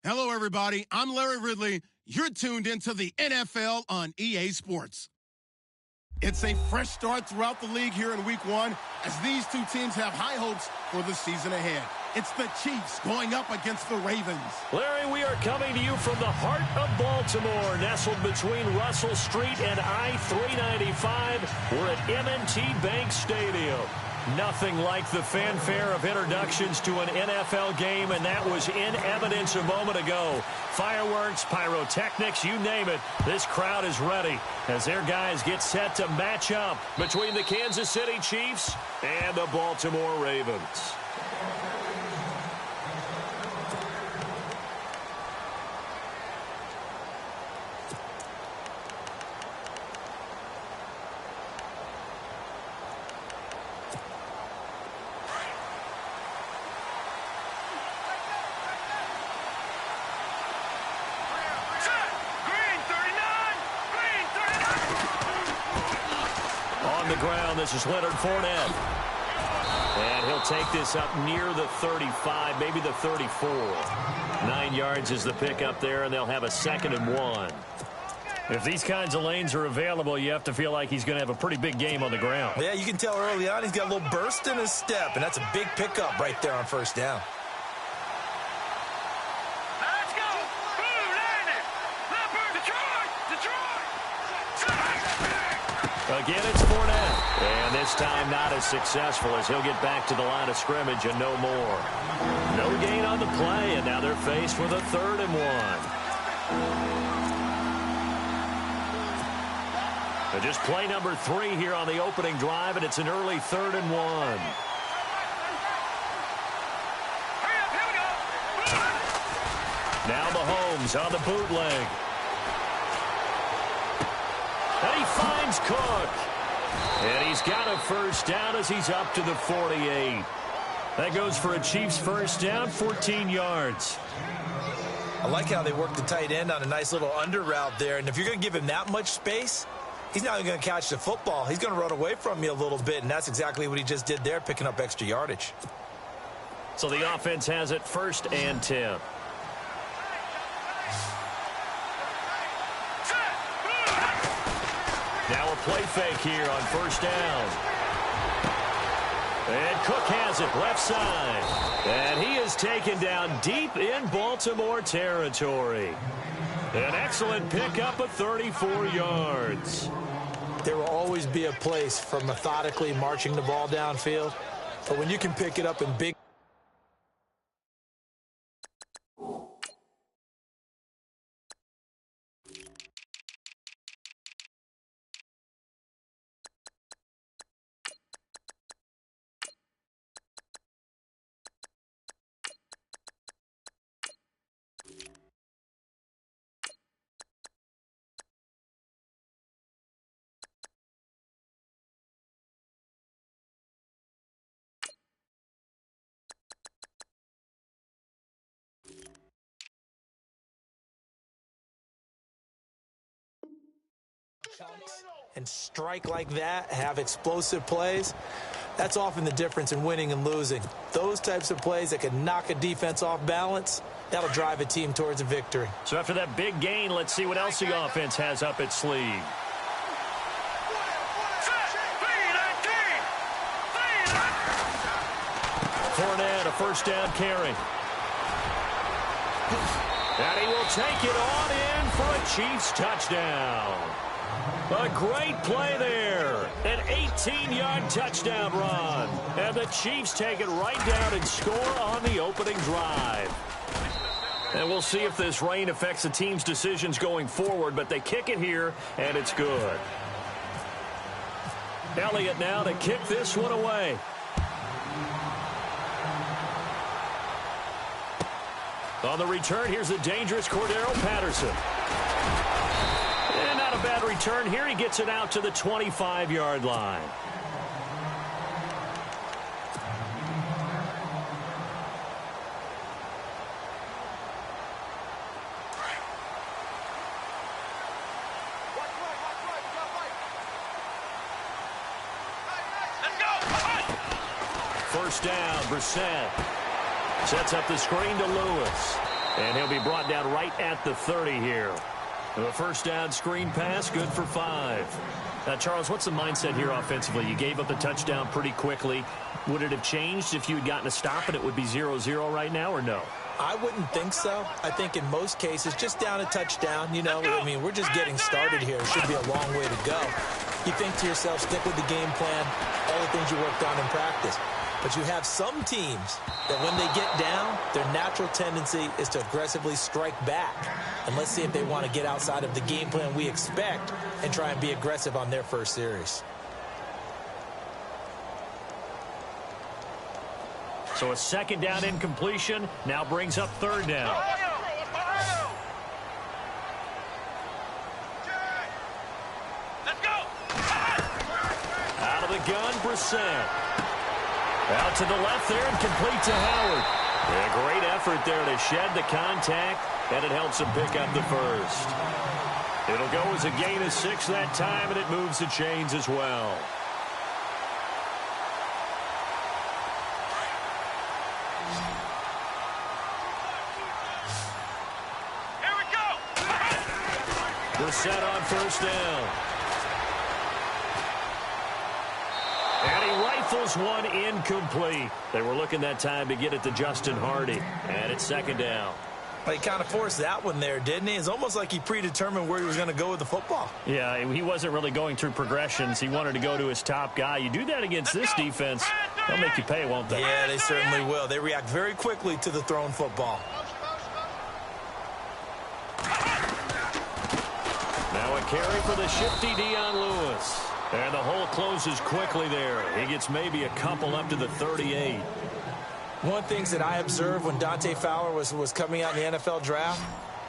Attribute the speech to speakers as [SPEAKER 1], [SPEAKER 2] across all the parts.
[SPEAKER 1] Hello, everybody. I'm Larry Ridley. You're tuned into the NFL on EA Sports. It's a fresh start throughout the league here in Week 1 as these two teams have high hopes for the season ahead. It's the Chiefs going up against the Ravens.
[SPEAKER 2] Larry, we are coming to you from the heart of Baltimore, nestled between Russell Street and I-395. We're at M&T Bank Stadium. Nothing like the fanfare of introductions to an NFL game, and that was in evidence a moment ago. Fireworks, pyrotechnics, you name it. This crowd is ready as their guys get set to match up between the Kansas City Chiefs and the Baltimore Ravens. This is Leonard Fournette. And he'll take this up near the 35, maybe the 34. 9 yards is the pickup there, and they'll have a 2nd and 1. If these kinds of lanes are available, you have to feel like he's going to have a pretty big game on the ground.
[SPEAKER 3] Yeah, you can tell early on he's got a little burst in his step, and that's a big pickup right there on first down.
[SPEAKER 4] Let's go! Blue landed! Leopard! Detroit!
[SPEAKER 2] Again, it's Fournette. And this time not as successful as he'll get back to the line of scrimmage and no more. No gain on the play, and now they're faced with a 3rd and 1. Just play number 3 here on the opening drive, and it's an early 3rd and 1. Now Mahomes on the bootleg. And he finds Cook. And he's got a first down as he's up to the 48. That goes for a Chiefs first down, 14 yards.
[SPEAKER 3] I like how they work the tight end on a nice little under route there. And if you're going to give him that much space, he's not even going to catch the football. He's going to run away from you a little bit, and that's exactly what he just did there, picking up extra yardage.
[SPEAKER 2] So the offense has it 1st and 10. Now a play fake here on first down. And Cook has it left side. And he is taken down deep in Baltimore territory. An excellent pickup of 34 yards.
[SPEAKER 3] There will always be a place for methodically marching the ball downfield. But when you can pick it up in big chunks and strike like that, have explosive plays, that's often the difference in winning and losing. Those types of plays that can knock a defense off balance, that'll drive a team towards a victory.
[SPEAKER 2] So after that big gain, let's see what else the offense has up its sleeve. Fournette, a first down carry. And he will take it on in for a Chiefs touchdown. A great play there. An 18-yard touchdown run. And the Chiefs take it right down and score on the opening drive. And we'll see if this rain affects the team's decisions going forward, but they kick it here, and it's good. Elliott now to kick this one away. On the return, here's the dangerous Cordero Patterson. And not a bad return here. He gets it out to the 25-yard line. First down, Brissett. Sets up the screen to Lewis. And he'll be brought down right at the 30 here. The first down screen pass, good for 5. Now, Charles, what's the mindset here offensively? You gave up the touchdown pretty quickly. Would it have changed if you had gotten a stop and it would be 0-0 right now, or no?
[SPEAKER 3] I wouldn't think so. I think in most cases, just down a touchdown, you know, I mean, we're just getting started here. It should be a long way to go. You think to yourself, stick with the game plan, all the things you worked on in practice. But you have some teams that when they get down, their natural tendency is to aggressively strike back. And let's see if they want to get outside of the game plan we expect and try and be aggressive on their first series.
[SPEAKER 2] So a second down incompletion now brings up third down.
[SPEAKER 4] Let's go.
[SPEAKER 2] Out of the gun, Brissett. Out to the left there and complete to Howard. A great effort there to shed the contact, and it helps him pick up the first. It'll go as a gain of 6 that time, and it moves the chains as well.
[SPEAKER 4] Here we go.
[SPEAKER 2] Brissett on first down. And he rifles one incomplete. They were looking that time to get it to Justin Hardy. And it's second down.
[SPEAKER 3] He kind of forced that one there, didn't he? It's almost like he predetermined where he was going to go with the football.
[SPEAKER 2] Yeah, he wasn't really going through progressions. He wanted to go to his top guy. You do that against this defense, they'll make you pay, won't they?
[SPEAKER 3] Yeah, they certainly will. They react very quickly to the thrown football.
[SPEAKER 2] Now a carry for the shifty Dion Lewis. And the hole closes quickly there. He gets maybe a couple up to the 38.
[SPEAKER 3] One of the things that I observed when Dante Fowler was coming out in the NFL draft,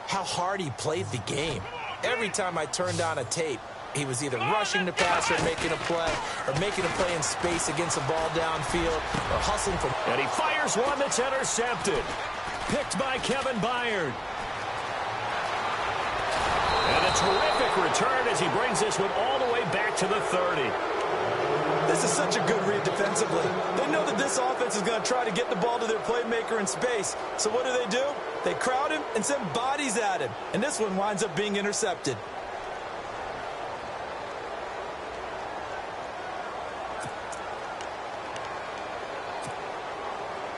[SPEAKER 3] how hard he played the game. Every time I turned on a tape, he was either rushing the passer, making a play, or making a play in space against the ball downfield, or hustling from...
[SPEAKER 2] And he fires one that's intercepted. Picked by Kevin Byard. And a terrific return as he brings this one all the way back to the 30.
[SPEAKER 3] This is such a good read defensively. They know that this offense is going to try to get the ball to their playmaker in space. So what do? They crowd him and send bodies at him. And this one winds up being intercepted.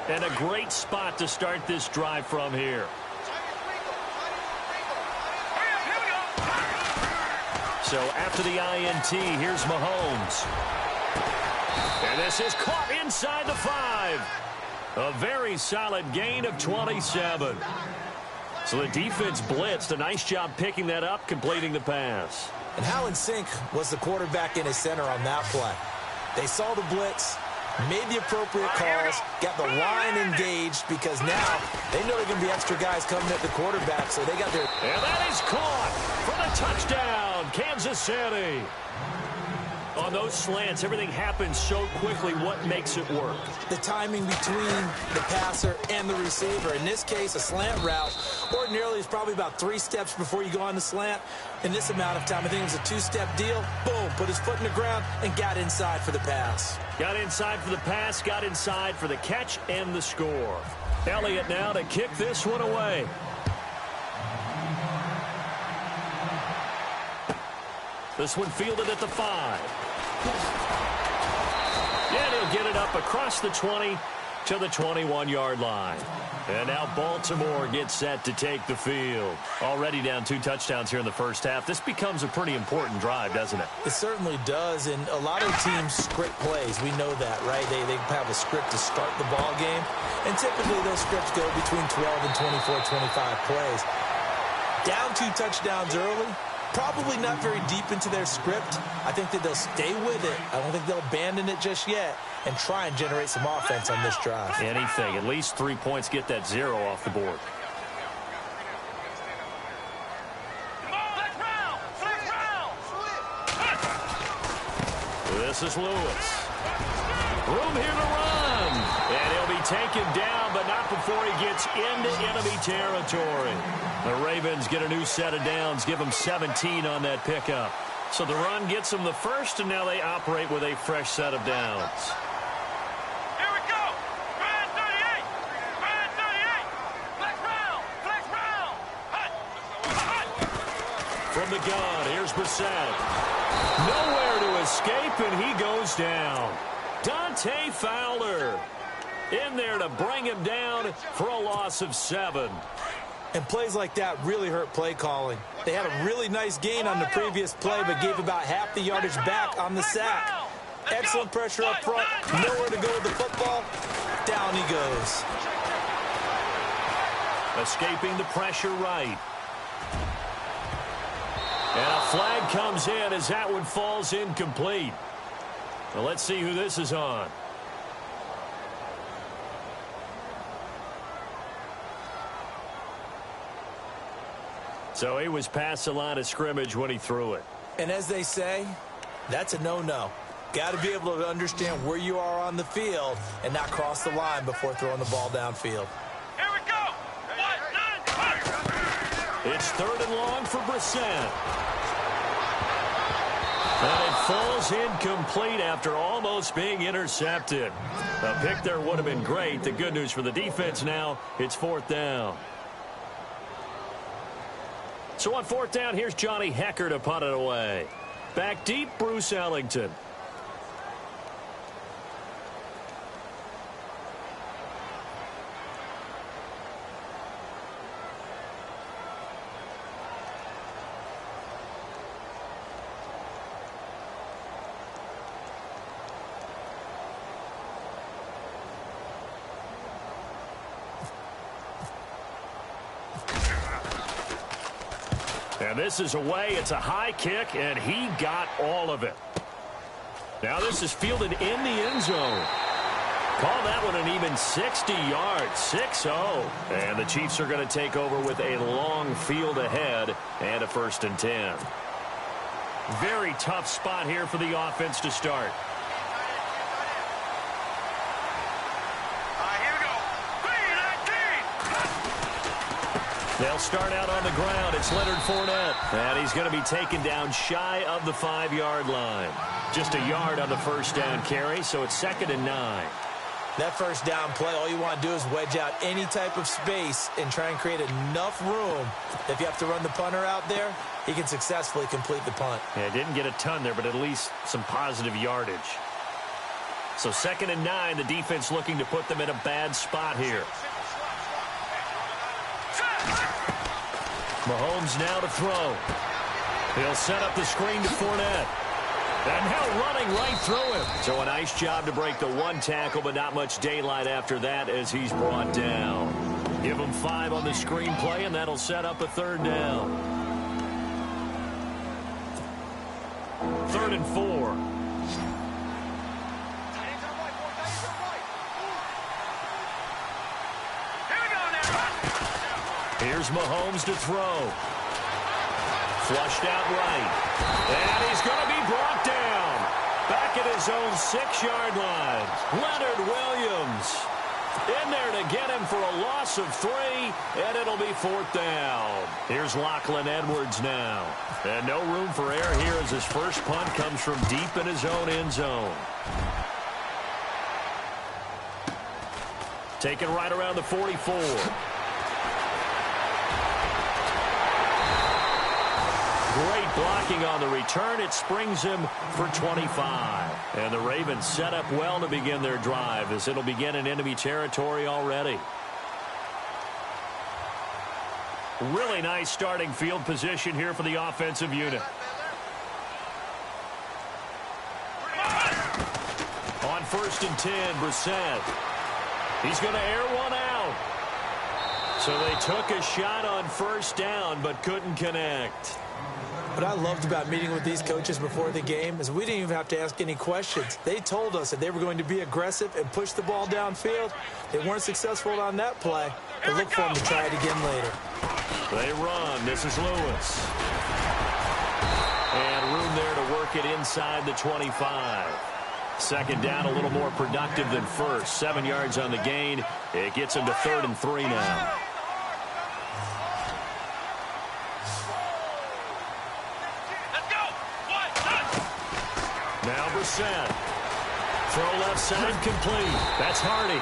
[SPEAKER 2] And a great spot to start this drive from here. So after the INT, here's Mahomes. And this is caught inside the 5. A very solid gain of 27. So the defense blitzed. A nice job picking that up, completing the pass.
[SPEAKER 3] And how in sync was the quarterback in his center on that play? They saw the blitz, made the appropriate calls, got the line engaged, because now they know there are going to be extra guys coming at the quarterback, so they got their...
[SPEAKER 2] And that is caught for the touchdown, Kansas City. On those slants, everything happens so quickly. What makes it work?
[SPEAKER 3] The timing between the passer and the receiver. In this case, a slant route ordinarily is probably about 3 steps before you go on the slant. In this amount of time, I think it was a 2-step deal. Boom, put his foot in the ground and got inside for the pass.
[SPEAKER 2] Got inside for the pass, got inside for the catch and the score. Elliott now to kick this one away. This one fielded at the 5. And he'll get it up across the 20 to the 21-yard line. And now Baltimore gets set to take the field. Already down 2 touchdowns here in the first half. This becomes a pretty important drive, doesn't it?
[SPEAKER 3] It certainly does, and a lot of teams script plays. We know that, right? They have a script to start the ball game, and typically those scripts go between 12 and 24, 25 plays. Down 2 touchdowns early, probably not very deep into their script. I think that they'll stay with it. I don't think they'll abandon it just yet and try and generate some offense on this drive.
[SPEAKER 2] Anything. At least 3 points, get that 0 off the board. This is Lewis. Room here to run. And he'll be taken down, but not before he gets into enemy territory. The Ravens get a new set of downs, give them 17 on that pickup. So the run gets them the first, and now they operate with a fresh set of downs.
[SPEAKER 4] Here we go. Red 38. Red 38. Flex round. Flex
[SPEAKER 2] from the gun. Here's Brissett. Nowhere to escape, and he goes down. Dante Fowler in there to bring him down for a loss of 7.
[SPEAKER 3] And plays like that really hurt play calling. They had a really nice gain on the previous play, but gave about half the yardage back on the sack. Excellent pressure up front. Nowhere to go with the football. Down he goes.
[SPEAKER 2] Escaping the pressure right. And a flag comes in as that one falls incomplete. Well, let's see who this is on. So he was past the line of scrimmage when he threw it.
[SPEAKER 3] And as they say, that's a no-no. Got to be able to understand where you are on the field and not cross the line before throwing the ball downfield.
[SPEAKER 4] Here we go. 1, 9,
[SPEAKER 2] It's 3rd and long for Brissett. And it falls incomplete after almost being intercepted. A pick there would have been great. The good news for the defense now, it's 4th down. So on 4th down, here's Johnny Hecker to punt it away. Back deep, Bruce Ellington. And this is away. It's a high kick, and he got all of it. Now this is fielded in the end zone. Call that one an even 60 yards, 6-0. And the Chiefs are going to take over with a long field ahead and a 1st and 10. Very tough spot here for the offense to start.
[SPEAKER 4] Here we go. 3, 19.
[SPEAKER 2] They'll start out on the ground. It's Leonard Fournette. And he's going to be taken down shy of the 5-yard line. Just a yard on the 1st down carry, so it's 2nd and 9.
[SPEAKER 3] That 1st down play, all you want to do is wedge out any type of space and try and create enough room. If you have to run the punter out there, he can successfully complete the punt.
[SPEAKER 2] Yeah, didn't get a ton there, but at least some positive yardage. So 2nd and 9, the defense looking to put them in a bad spot here. Mahomes now to throw. He'll set up the screen to Fournette. And now running right through him. So a nice job to break the 1 tackle, but not much daylight after that as he's brought down. Give him 5 on the screen play, and that'll set up a 3rd down. 3rd and 4. Here's Mahomes to throw. Flushed out right. And he's going to be brought down. Back at his own 6-yard line. Leonard Williams in there to get him for a loss of 3, and it'll be 4th down. Here's Lachlan Edwards now. And no room for error here as his first punt comes from deep in his own end zone. Taken right around the 44. Great blocking on the return. It springs him for 25. And the Ravens set up well to begin their drive as it'll begin in enemy territory already. Really nice starting field position here for the offensive unit. On 1st and 10, Brissett. He's going to air one out. So they took a shot on 1st down but couldn't connect.
[SPEAKER 3] What I loved about meeting with these coaches before the game is we didn't even have to ask any questions. They told us that they were going to be aggressive and push the ball downfield. They weren't successful on that play, but look for them to try it again later.
[SPEAKER 2] They run. This is Lewis. And room there to work it inside the 25. 2nd down, a little more productive than 1st. 7 yards on the gain. It gets him to 3rd and 3 now. Now Brissett. Throw left side complete. That's Hardy.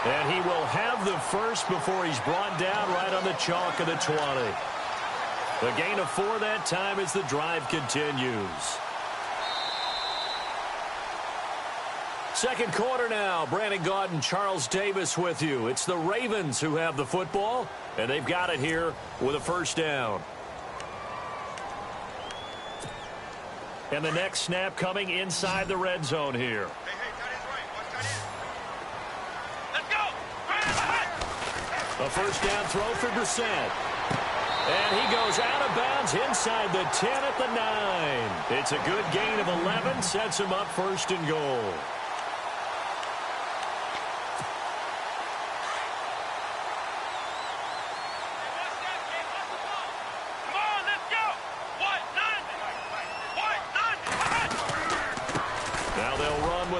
[SPEAKER 2] And he will have the first before he's brought down right on the chalk of the 20. A gain of 4 that time as the drive continues. Second quarter now. Brandon Gaudin and Charles Davis with you. It's the Ravens who have the football, and they've got it here with a first down. And the next snap coming inside the red zone here.
[SPEAKER 4] Let's go.
[SPEAKER 2] A first down throw for Brissett. And he goes out of bounds inside the 10 at the 9. It's a good gain of 11, sets him up first and goal.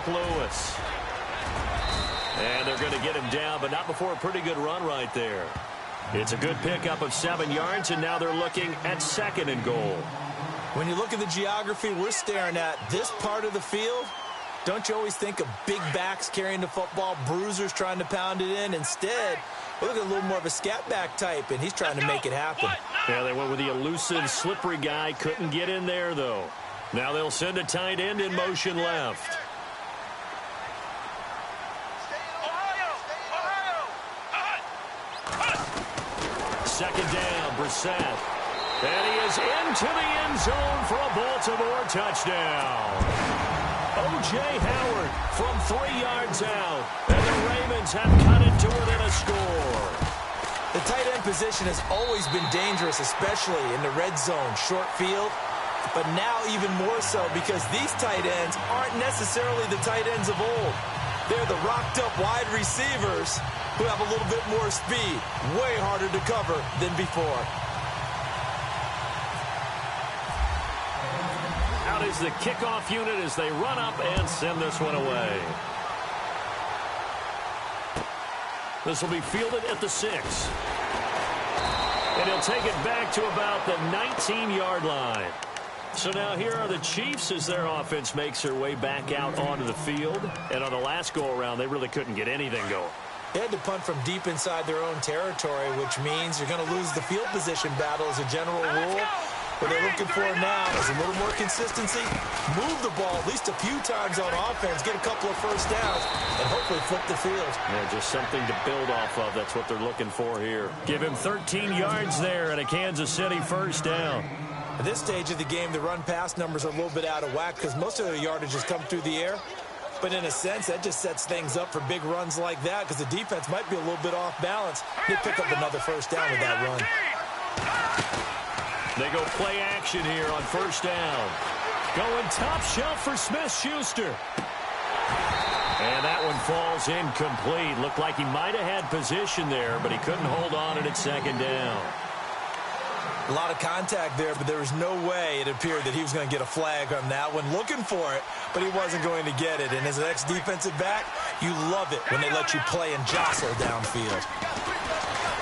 [SPEAKER 2] Lewis. And they're going to get him down, but not before a pretty good run right there. It's a good pickup of 7 yards, and now they're looking at second and goal.
[SPEAKER 3] When you look at the geography we're staring at, this part of the field, don't you always think of big backs carrying the football, bruisers trying to pound it in? Instead, look at a little more of a scat back type, and he's trying to make it happen.
[SPEAKER 2] Yeah, they went with the elusive, slippery guy. Couldn't get in there, though. Now they'll send a tight end in motion left. Second down, Brissett. And he is into the end zone for a Baltimore touchdown. O.J. Howard from 3 yards out. And the Ravens have cut it to within a score.
[SPEAKER 3] The tight end position has always been dangerous, especially in the red zone, short field. But now even more so because these tight ends aren't necessarily the tight ends of old. They're the rocked-up wide receivers who have a little bit more speed, way harder to cover than before.
[SPEAKER 2] Out is the kickoff unit as they run up and send this one away. This will be fielded at the 6. And he'll take it back to about the 19-yard line. So now here are the Chiefs as their offense makes their way back out onto the field. And on the last go-around, they really couldn't get anything going.
[SPEAKER 3] They had to punt from deep inside their own territory, which means you're going to lose the field position battle as a general rule. What they're looking for now is a little more consistency, move the ball at least a few times on offense, get a couple of first downs, and hopefully flip the field.
[SPEAKER 2] Yeah, just something to build off of. That's what they're looking for here. Give him 13 yards there and a Kansas City first down.
[SPEAKER 3] At this stage of the game, the run-pass numbers are a little bit out of whack because most of the yardage has come through the air. But in a sense, that just sets things up for big runs like that because the defense might be a little bit off balance. They pick up another first down with that run.
[SPEAKER 2] They go play action here on first down. Going top shelf for Smith-Schuster. And that one falls incomplete. Looked like he might have had position there, but he couldn't hold on at second down.
[SPEAKER 3] A lot of contact there, but there was no way it appeared that he was going to get a flag on that one. Looking for it, but he wasn't going to get it. And as an ex-defensive back, you love it when they let you play and jostle downfield.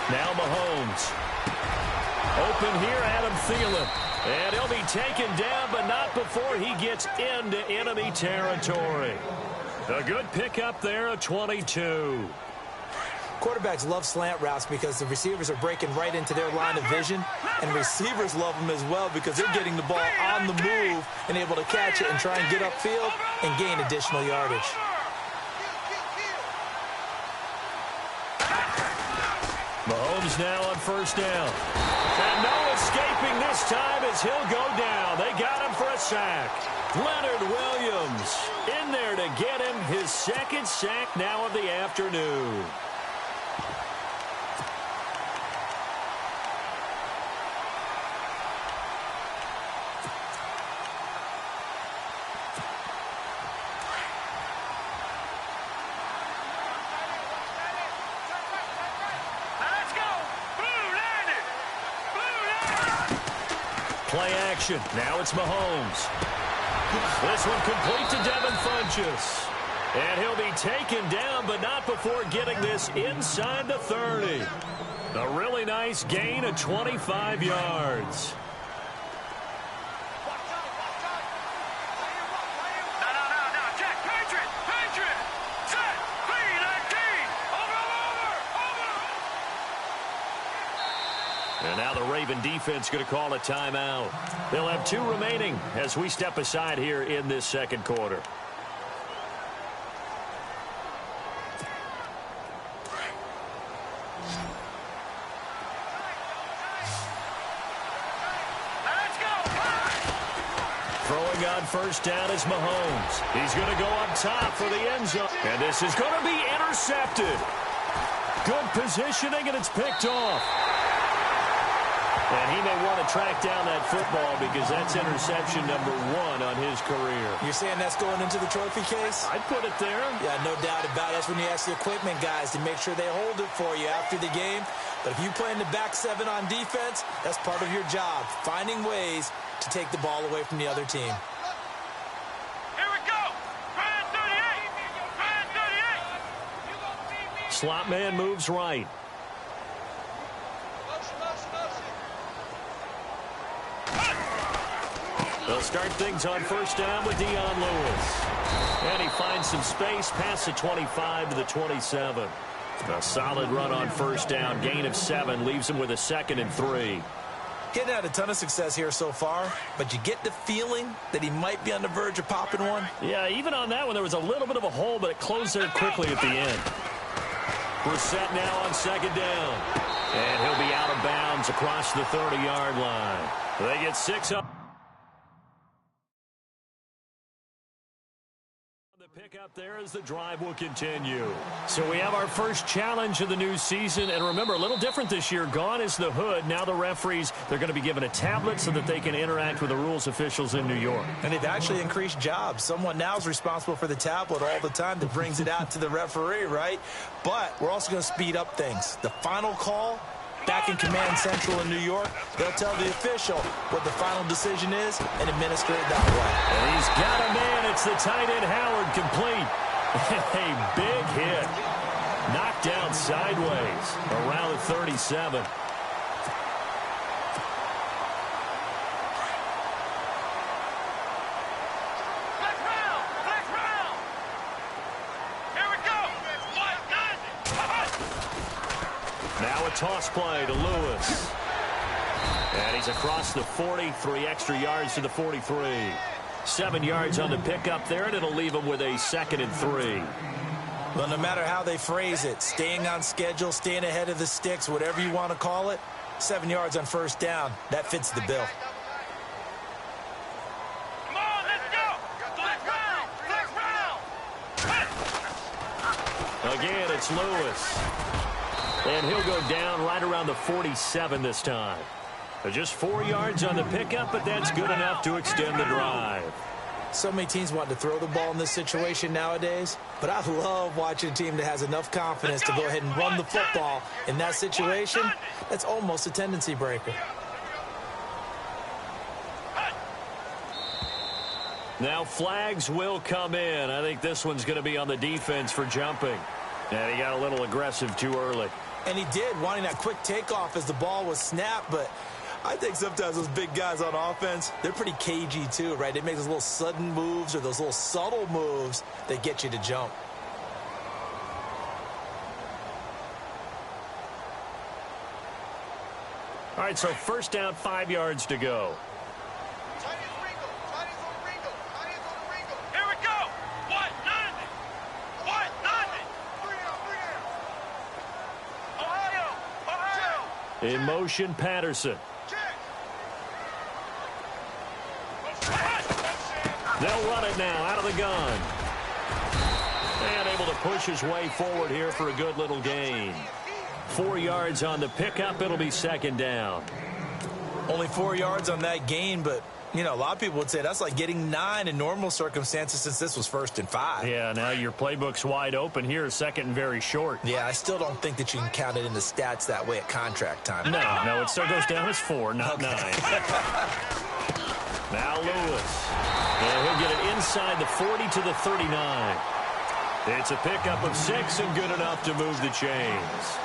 [SPEAKER 2] Now Mahomes. Open here, Adam Thielen. And he'll be taken down, but not before he gets into enemy territory. A good pickup there, a 22.
[SPEAKER 3] Quarterbacks love slant routes because the receivers are breaking right into their line of vision, and receivers love them as well because they're getting the ball on the move and able to catch it and try and get upfield and gain additional yardage.
[SPEAKER 2] Mahomes now on first down. And no escaping this time as he'll go down. They got him for a sack. Leonard Williams in there to get him his second sack now of the afternoon. Play action. Now it's Mahomes. This one complete to Devin Funchess. And he'll be taken down, but not before getting this inside the 30. A really nice gain of 25 yards. And now the Raven defense going to call a timeout. They'll have 2 remaining as we step aside here in this second quarter. Throwing on first down is Mahomes. He's going to go up top for the end zone. And this is going to be intercepted. Good positioning, and it's picked off. And he may want to track down that football because that's interception number 1 on his career.
[SPEAKER 3] You're saying that's going into the trophy case?
[SPEAKER 2] I'd put it there.
[SPEAKER 3] Yeah, no doubt about it. That's when you ask the equipment guys to make sure they hold it for you after the game. But if you play in the back 7 on defense, that's part of your job, finding ways to take the ball away from the other team.
[SPEAKER 4] Here we go. Brand 38. Brand 38.
[SPEAKER 2] Slot man moves right. They'll start things on first down with Dion Lewis. And he finds some space past the 25 to the 27. A solid run on first down. Gain of 7 leaves him with a 2nd and 3.
[SPEAKER 3] Getting had a ton of success here so far, but you get the feeling that he might be on the verge of popping one.
[SPEAKER 2] Yeah, even on that one, there was a little bit of a hole, but it closed there quickly at the end. We're set now on second down. And he'll be out of bounds across the 30-yard line. They get 6 up. Pick up there as the drive will continue. So we have our first challenge of the new season. And remember, a little different this year. Gone is the hood. Now the referees, they're going to be given a tablet so that they can interact with the rules officials in New York.
[SPEAKER 3] And they've actually increased jobs. Someone now is responsible for the tablet all the time that brings it out to the referee, right? But we're also going to speed up things. The final call, back in Command Central in New York, they'll tell the official what the final decision is and administer it that way.
[SPEAKER 2] And he's got a man. It's the tight end Howard, complete. A big hit. Knocked down sideways around the 37.
[SPEAKER 4] Let's round. Let's round. Here we go.
[SPEAKER 2] Now a toss play to Lewis. And he's across the 40, 3 extra yards to the 43. 7 yards on the pickup there, and it'll leave him with a 2nd and 3.
[SPEAKER 3] Well, no matter how they phrase it, staying on schedule, staying ahead of the sticks, whatever you want to call it, 7 yards on first down, that fits the bill.
[SPEAKER 4] Come on, let's go. Let's round.
[SPEAKER 2] Again, it's Lewis. And he'll go down right around the 47 this time. Just 4 yards on the pickup, but that's good enough to extend the drive.
[SPEAKER 3] So many teams want to throw the ball in this situation nowadays, but I love watching a team that has enough confidence to go ahead and run the football in that situation. That's almost a tendency breaker.
[SPEAKER 2] Now flags will come in. I think this one's going to be on the defense for jumping. And he got a little aggressive too early.
[SPEAKER 3] And he did, wanting that quick takeoff as the ball was snapped, but I think sometimes those big guys on offense, they're pretty cagey too, right? They make those little sudden moves or those little subtle moves that get you to jump.
[SPEAKER 2] All right, so first down, 5 yards to go.
[SPEAKER 4] Here we go. What? Nothing. What? Nothing. Ohio.
[SPEAKER 2] In motion, Patterson. They'll run it now out of the gun. And able to push his way forward here for a good little gain. 4 yards on the pickup. It'll be 2nd down.
[SPEAKER 3] Only 4 yards on that gain, but, you know, a lot of people would say that's like getting 9 in normal circumstances since this was 1st and 5.
[SPEAKER 2] Yeah, now your playbook's wide open here, 2nd and very short.
[SPEAKER 3] Yeah, I still don't think that you can count it in the stats that way at contract time.
[SPEAKER 2] No, it still goes down as 4, not 9. Now Lewis. And he'll get it inside the 40 to the 39. It's a pickup of 6 and good enough to move the chains.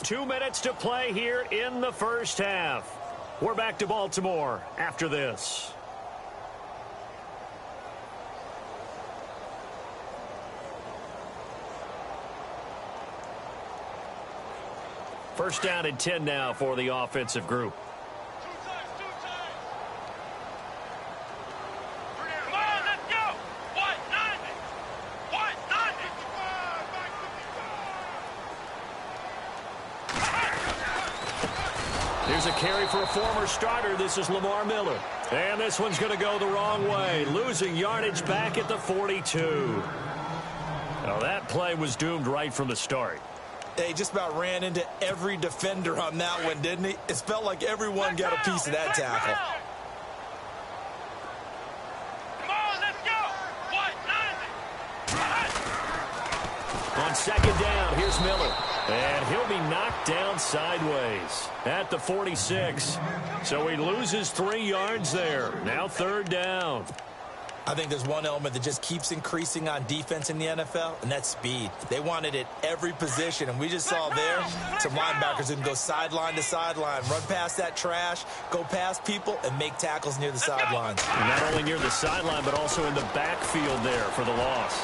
[SPEAKER 2] 2 minutes to play here in the first half. We're back to Baltimore after this. First down and 10 now for the offensive group. Here's a carry for a former starter. This is Lamar Miller. And this one's going to go the wrong way. Losing yardage back at the 42. Now that play was doomed right from the start.
[SPEAKER 3] He just about ran into every defender on that one, didn't he? It felt like everyone got a piece of that tackle.
[SPEAKER 4] Come on, let's go.
[SPEAKER 2] On second down, here's Miller. And he'll be knocked down sideways at the 46. So he loses 3 yards there. Now third down.
[SPEAKER 3] I think there's one element that just keeps increasing on defense in the NFL, and that's speed. They want it at every position, and we just saw there some linebackers who can go sideline to sideline, run past that trash, go past people, and make tackles near the sidelines.
[SPEAKER 2] And not only near the sideline, but also in the backfield there for the loss.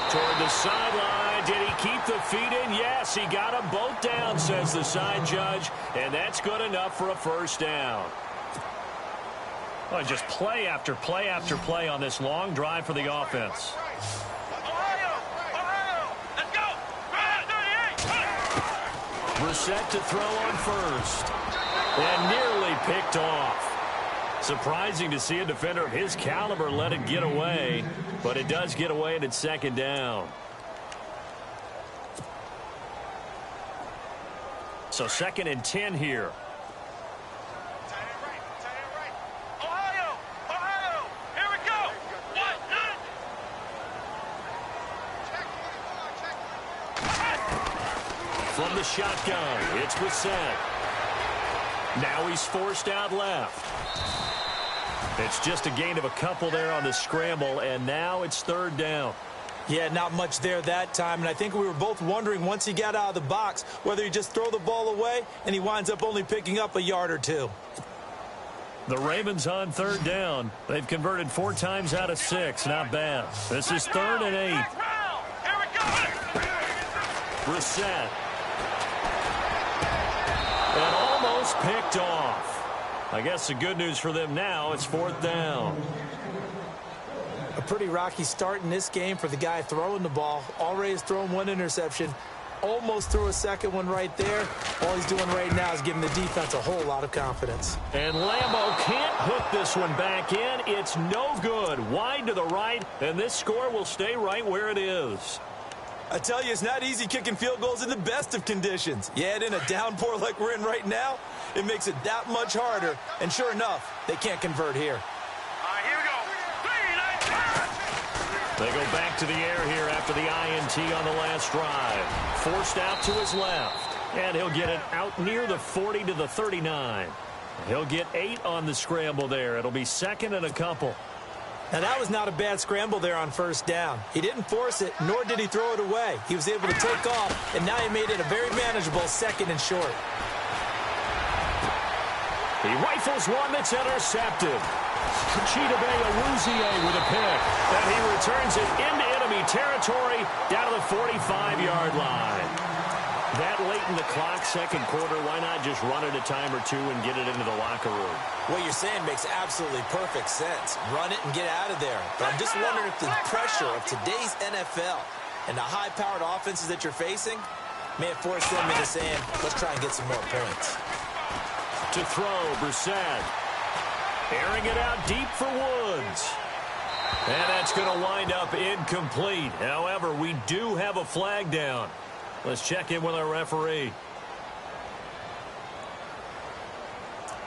[SPEAKER 2] Toward the sideline. Did he keep the feet in? Yes, he got them both down, says the side judge, and that's good enough for a first down. Oh, just play after play after play on this long drive for the offense.
[SPEAKER 4] Let's go.
[SPEAKER 2] Brissett to throw on first. And nearly picked off. Surprising to see a defender of his caliber let it get away, but it does get away and it's second down. So second and 10 here. From the shotgun, it's Brissett. Now he's forced out left. It's just a gain of a couple there on the scramble, and now it's third down.
[SPEAKER 3] Yeah, not much there that time, and I think we were both wondering once he got out of the box whether he'd just throw the ball away, and he winds up only picking up a yard or 2.
[SPEAKER 2] The Ravens on third down. They've converted 4 times out of 6. Not bad. This is third and 8. Brissett. And almost picked off. I guess the good news for them now, it's fourth down.
[SPEAKER 3] A pretty rocky start in this game for the guy throwing the ball. Already has thrown 1 interception. Almost threw a second one right there. All he's doing right now is giving the defense a whole lot of confidence.
[SPEAKER 2] And Lambeau can't hook this one back in. It's no good. Wide to the right, and this score will stay right where it is.
[SPEAKER 3] I tell you, it's not easy kicking field goals in the best of conditions. You add in a downpour like we're in right now, it makes it that much harder. And sure enough, they can't convert here.
[SPEAKER 4] All right, here we go.
[SPEAKER 2] They go back to the air here after the INT on the last drive. Forced out to his left. And he'll get it out near the 40 to the 39. He'll get 8 on the scramble there. It'll be second and a couple.
[SPEAKER 3] Now, that was not a bad scramble there on first down. He didn't force it, nor did he throw it away. He was able to take off, and now he made it a very manageable second and short.
[SPEAKER 2] He rifles one that's intercepted. Chidobe Awuzie with a pick. And he returns it into enemy territory down to the 45-yard line. That late in the clock, second quarter, why not just run it a time or 2 and get it into the locker room?
[SPEAKER 3] What you're saying makes absolutely perfect sense. Run it and get out of there. But I'm just wondering if the pressure of today's NFL and the high-powered offenses that you're facing may have forced them into saying, let's try and get some more points.
[SPEAKER 2] To throw, Brissett. Airing it out deep for Woods. And that's going to wind up incomplete. However, we do have a flag down. Let's check in with our referee.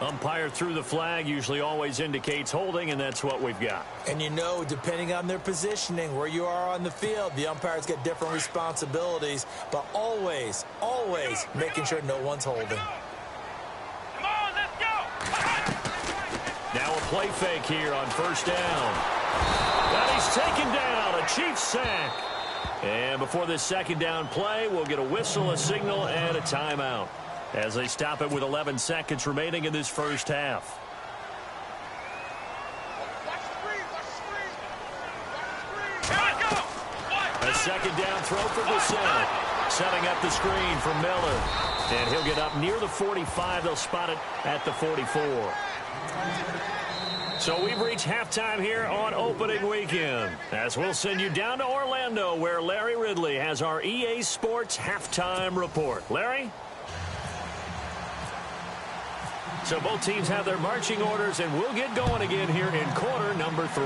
[SPEAKER 2] Umpire threw the flag, usually always indicates holding, and that's what we've got.
[SPEAKER 3] And you know, depending on their positioning, where you are on the field, the umpires get different responsibilities, but always, always making sure no one's holding.
[SPEAKER 4] Come on, let's go.
[SPEAKER 2] Now a play fake here on first down. And he's taken down, a Chiefs sack. And before this second down play, we'll get a whistle, a signal, and a timeout as they stop it with 11 seconds remaining in this first half. A second down throw for Bissett. Setting up the screen for Miller. And he'll get up near the 45. They'll spot it at the 44. So we've reached halftime here on opening weekend, as we'll send you down to Orlando, where Larry Ridley has our EA Sports halftime report. Larry? So both teams have their marching orders, and we'll get going again here in quarter number 3.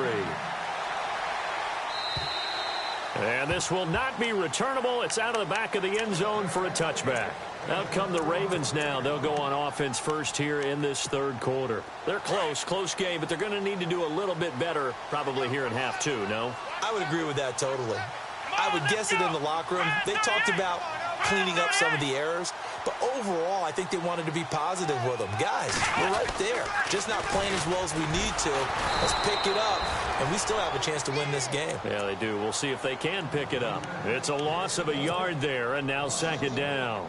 [SPEAKER 2] And this will not be returnable. It's out of the back of the end zone for a touchback. Out come the Ravens now. They'll go on offense first here in this third quarter. They're close game, but they're going to need to do a little bit better probably here in half 2, no?
[SPEAKER 3] I would agree with that totally. I would guess it in the locker room. They talked about cleaning up some of the errors, but overall, I think they wanted to be positive with them. Guys, we're right there. Just not playing as well as we need to. Let's pick it up, and we still have a chance to win this game.
[SPEAKER 2] Yeah, they do. We'll see if they can pick it up. It's a loss of a yard there, and now second down.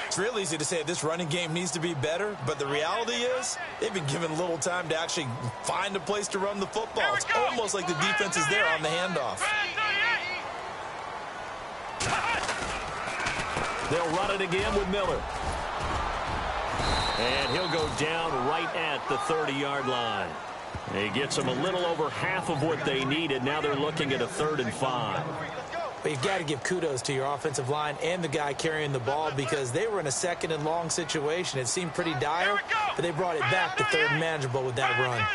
[SPEAKER 3] It's real easy to say this running game needs to be better, but the reality is they've been given little time to actually find a place to run the football. It's almost like the defense is there on the handoff.
[SPEAKER 2] They'll run it again with Miller. And he'll go down right at the 30-yard line. He gets them a little over half of what they needed. Now they're looking at a 3rd and 5.
[SPEAKER 3] But you've got to give kudos to your offensive line and the guy carrying the ball, because they were in a 2nd and long situation. It seemed pretty dire, but they brought it back to 3rd and manageable with that run.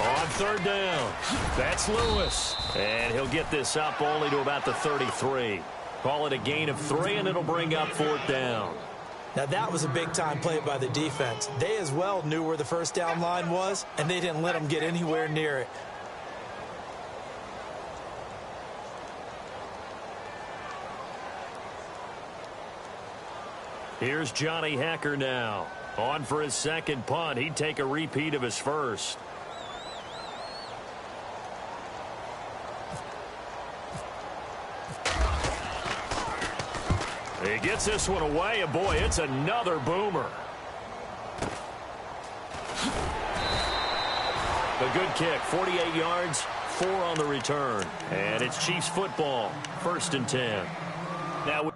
[SPEAKER 2] On 3rd down, that's Lewis. And he'll get this up only to about the 33. Call it a gain of 3, and it'll bring up 4th down.
[SPEAKER 3] Now, that was a big-time play by the defense. They as well knew where the first down line was, and they didn't let them get anywhere near it.
[SPEAKER 2] Here's Johnny Hacker now. On for his second punt. He'd take a repeat of his first. He gets this one away, and boy, it's another boomer. A good kick, 48 yards, 4 on the return. And it's Chiefs football, 1st and 10. Now,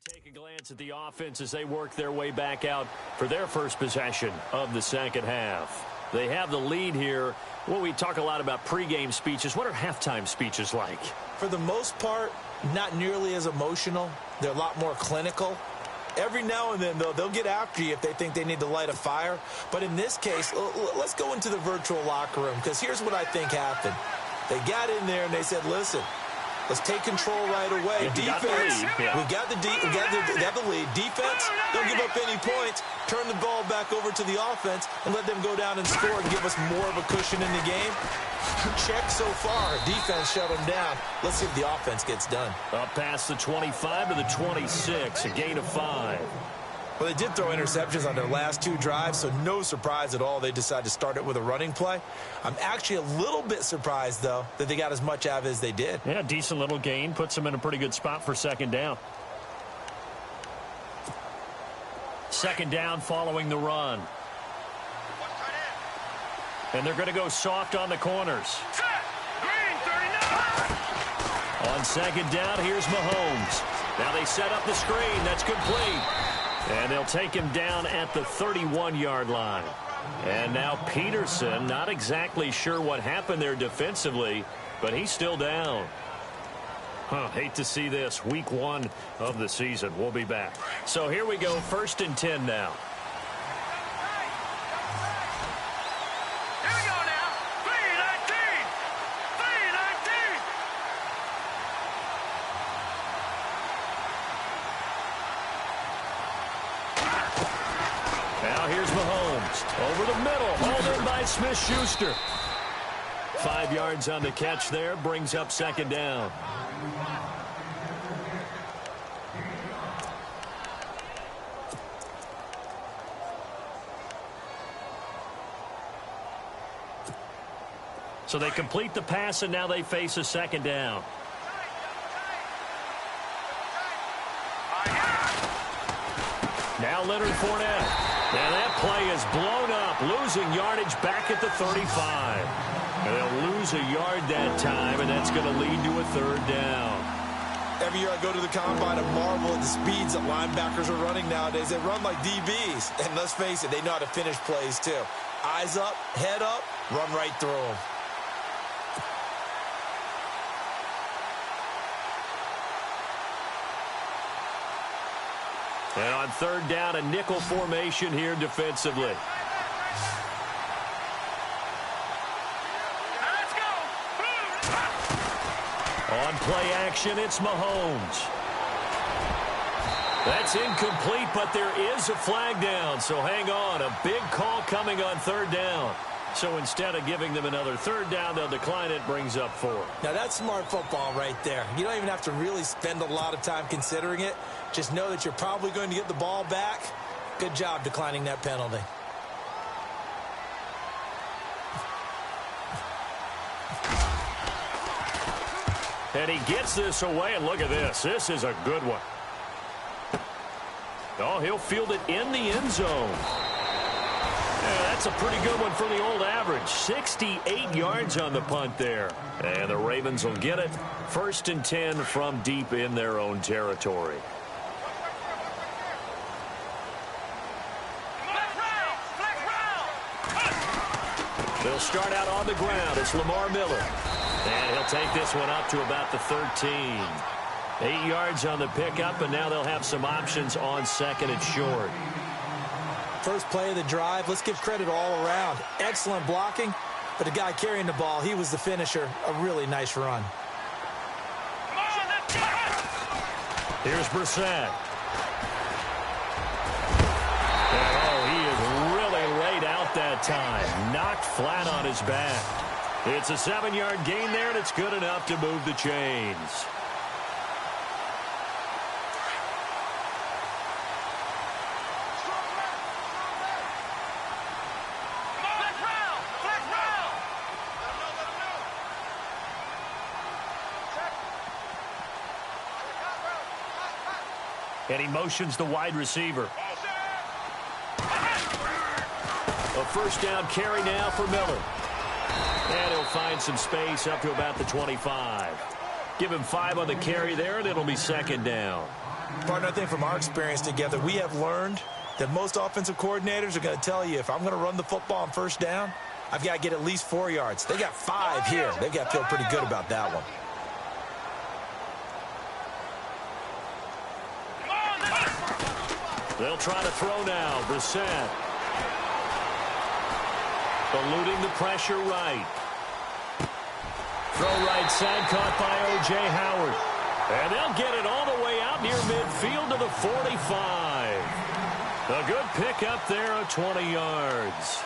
[SPEAKER 2] take a glance at the offense as they work their way back out for their first possession of the second half. They have the lead here. Well, we talk a lot about pregame speeches. What are halftime speeches like?
[SPEAKER 3] For the most part, not nearly as emotional. They're a lot more clinical. Every now and then, though, they'll get after you if they think they need to light a fire. But in this case, let's go into the virtual locker room, because here's what I think happened. They got in there and they said, listen, let's take control right away. Defense, we got the lead. Defense, don't give up any points. Turn the ball back over to the offense and let them go down and score and give us more of a cushion in the game. Check so far. Defense shut them down. Let's see if the offense gets done.
[SPEAKER 2] Up past the 25 to the 26, a gain of 5.
[SPEAKER 3] Well, they did throw interceptions on their last 2 drives, so no surprise at all they decided to start it with a running play. I'm actually a little bit surprised, though, that they got as much out of it as they did.
[SPEAKER 2] Yeah, decent little gain. Puts them in a pretty good spot for second down. Second down following the run. And they're going to go soft on the corners. On second down, here's Mahomes. Now they set up the screen. That's complete. And they'll take him down at the 31-yard line. And now Peterson, not exactly sure what happened there defensively, but he's still down. Hate to see this. Week 1 of the season. We'll be back. So here we go. 1st and 10 now.
[SPEAKER 4] Here we go now. 3-19. 3-19.
[SPEAKER 2] Now here's Mahomes. Over the middle. Hauled in by Smith-Schuster. 5 yards on the catch there. Brings up 2nd down. So they complete the pass, and now they face a 2nd down. Now Leonard Fournette. And that play is blown up, losing yardage back at the 35. And they'll lose a yard that time, and that's going to lead to a 3rd down.
[SPEAKER 3] Every year I go to the combine and marvel at the speeds that linebackers are running nowadays. They run like DBs. And let's face it, they know how to finish plays too. Eyes up, head up, run right through them.
[SPEAKER 2] And on 3rd down, a nickel formation here defensively.
[SPEAKER 4] Let's go.
[SPEAKER 2] On play action, it's Mahomes. That's incomplete, but there is a flag down, so hang on. A big call coming on 3rd down. So instead of giving them another 3rd down, they'll decline it, brings up 4.
[SPEAKER 3] Now that's smart football right there. You don't even have to really spend a lot of time considering it. Just know that you're probably going to get the ball back. Good job declining that penalty.
[SPEAKER 2] And he gets this away, and look at this. This is a good one. Oh, he'll field it in the end zone. Yeah, that's a pretty good one for the old average. 68 yards on the punt there. And the Ravens will get it. 1st and 10 from deep in their own territory. They'll start out on the ground. It's Lamar Miller. And he'll take this one up to about the 13. 8 yards on the pickup, and now they'll have some options on 2nd and short.
[SPEAKER 3] First play of the drive, let's give credit all around. Excellent blocking, but the guy carrying the ball, he was the finisher. A really nice run.
[SPEAKER 2] Here's Brissett. Oh, he is really laid out that time. Knocked flat on his back. It's a 7-yard gain there, and it's good enough to move the chains. And he motions the wide receiver. A 1st down carry now for Miller. And he'll find some space up to about the 25. Give him 5 on the carry there, and it'll be 2nd down.
[SPEAKER 3] Partner, I think from our experience together, we have learned that most offensive coordinators are going to tell you, if I'm going to run the football on 1st down, I've got to get at least 4 yards. They got 5 here. They've got to feel pretty good about that one.
[SPEAKER 2] They'll try to throw now. Brissett. Eluding the pressure right. Throw right side caught by O.J. Howard. And they'll get it all the way out near midfield to the 45. A good pickup there of 20 yards.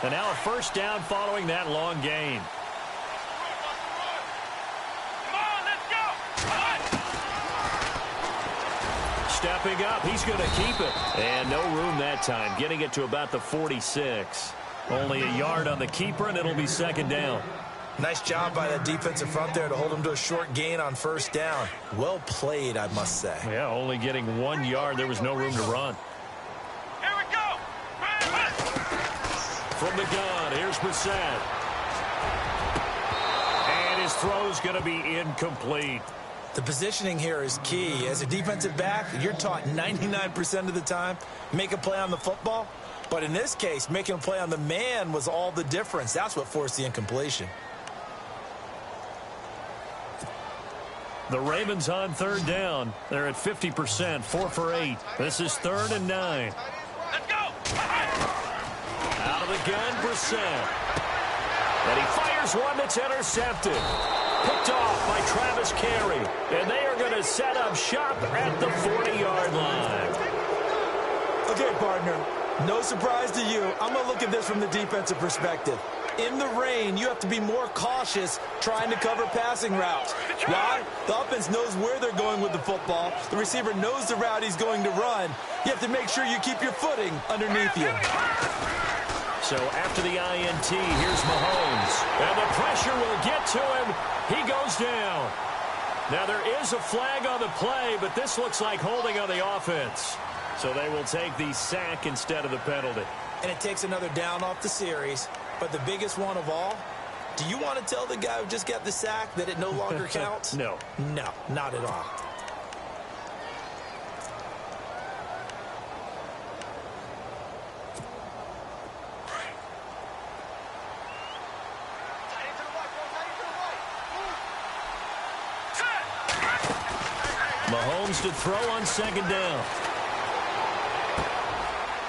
[SPEAKER 2] And now a 1st down following that long gain. Stepping up, he's going to keep it. And no room that time, getting it to about the 46. Only a yard on the keeper, and it'll be 2nd down.
[SPEAKER 3] Nice job by that defensive front there to hold him to a short gain on 1st down. Well played, I must say.
[SPEAKER 2] Yeah, only getting 1 yard. There was no room to run.
[SPEAKER 4] Here we go.
[SPEAKER 2] From the gun, here's Brissett. And his throw's going to be incomplete.
[SPEAKER 3] The positioning here is key. As a defensive back, you're taught 99% of the time, make a play on the football. But in this case, making a play on the man was all the difference. That's what forced the incompletion.
[SPEAKER 2] The Ravens on third down. They're at 50%, 4 for 8. This is 3rd and 9.
[SPEAKER 4] Let's go.
[SPEAKER 2] Out of the gun, Brissett. And he fires one that's intercepted. Picked off by Travis Carey. And they are going to set up shop at the 40-yard line.
[SPEAKER 3] Okay, partner, no surprise to you. I'm going to look at this from the defensive perspective. In the rain, you have to be more cautious trying to cover passing routes. Why? The offense knows where they're going with the football. The receiver knows the route he's going to run. You have to make sure you keep your footing underneath you.
[SPEAKER 2] So after the INT, here's Mahomes. And the pressure will get to him. He goes down. Now there is a flag on the play, but this looks like holding on the offense. So they will take the sack instead of the penalty.
[SPEAKER 3] And it takes another down off the series. But the biggest one of all, do you want to tell the guy who just got the sack that it no longer counts?
[SPEAKER 2] No.
[SPEAKER 3] No, not at all.
[SPEAKER 2] Mahomes to throw on 2nd down.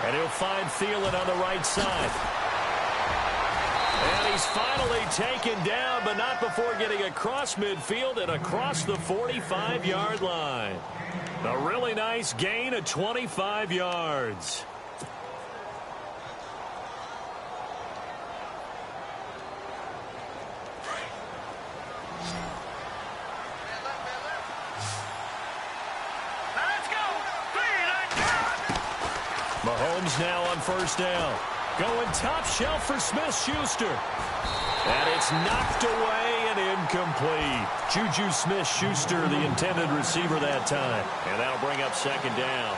[SPEAKER 2] And he'll find Thielen on the right side. And he's finally taken down, but not before getting across midfield and across the 45-yard line. A really nice gain of 25 yards. Mahomes now on 1st down. Going top shelf for Smith-Schuster. And it's knocked away and incomplete. Juju Smith-Schuster, the intended receiver that time. And that'll bring up 2nd down.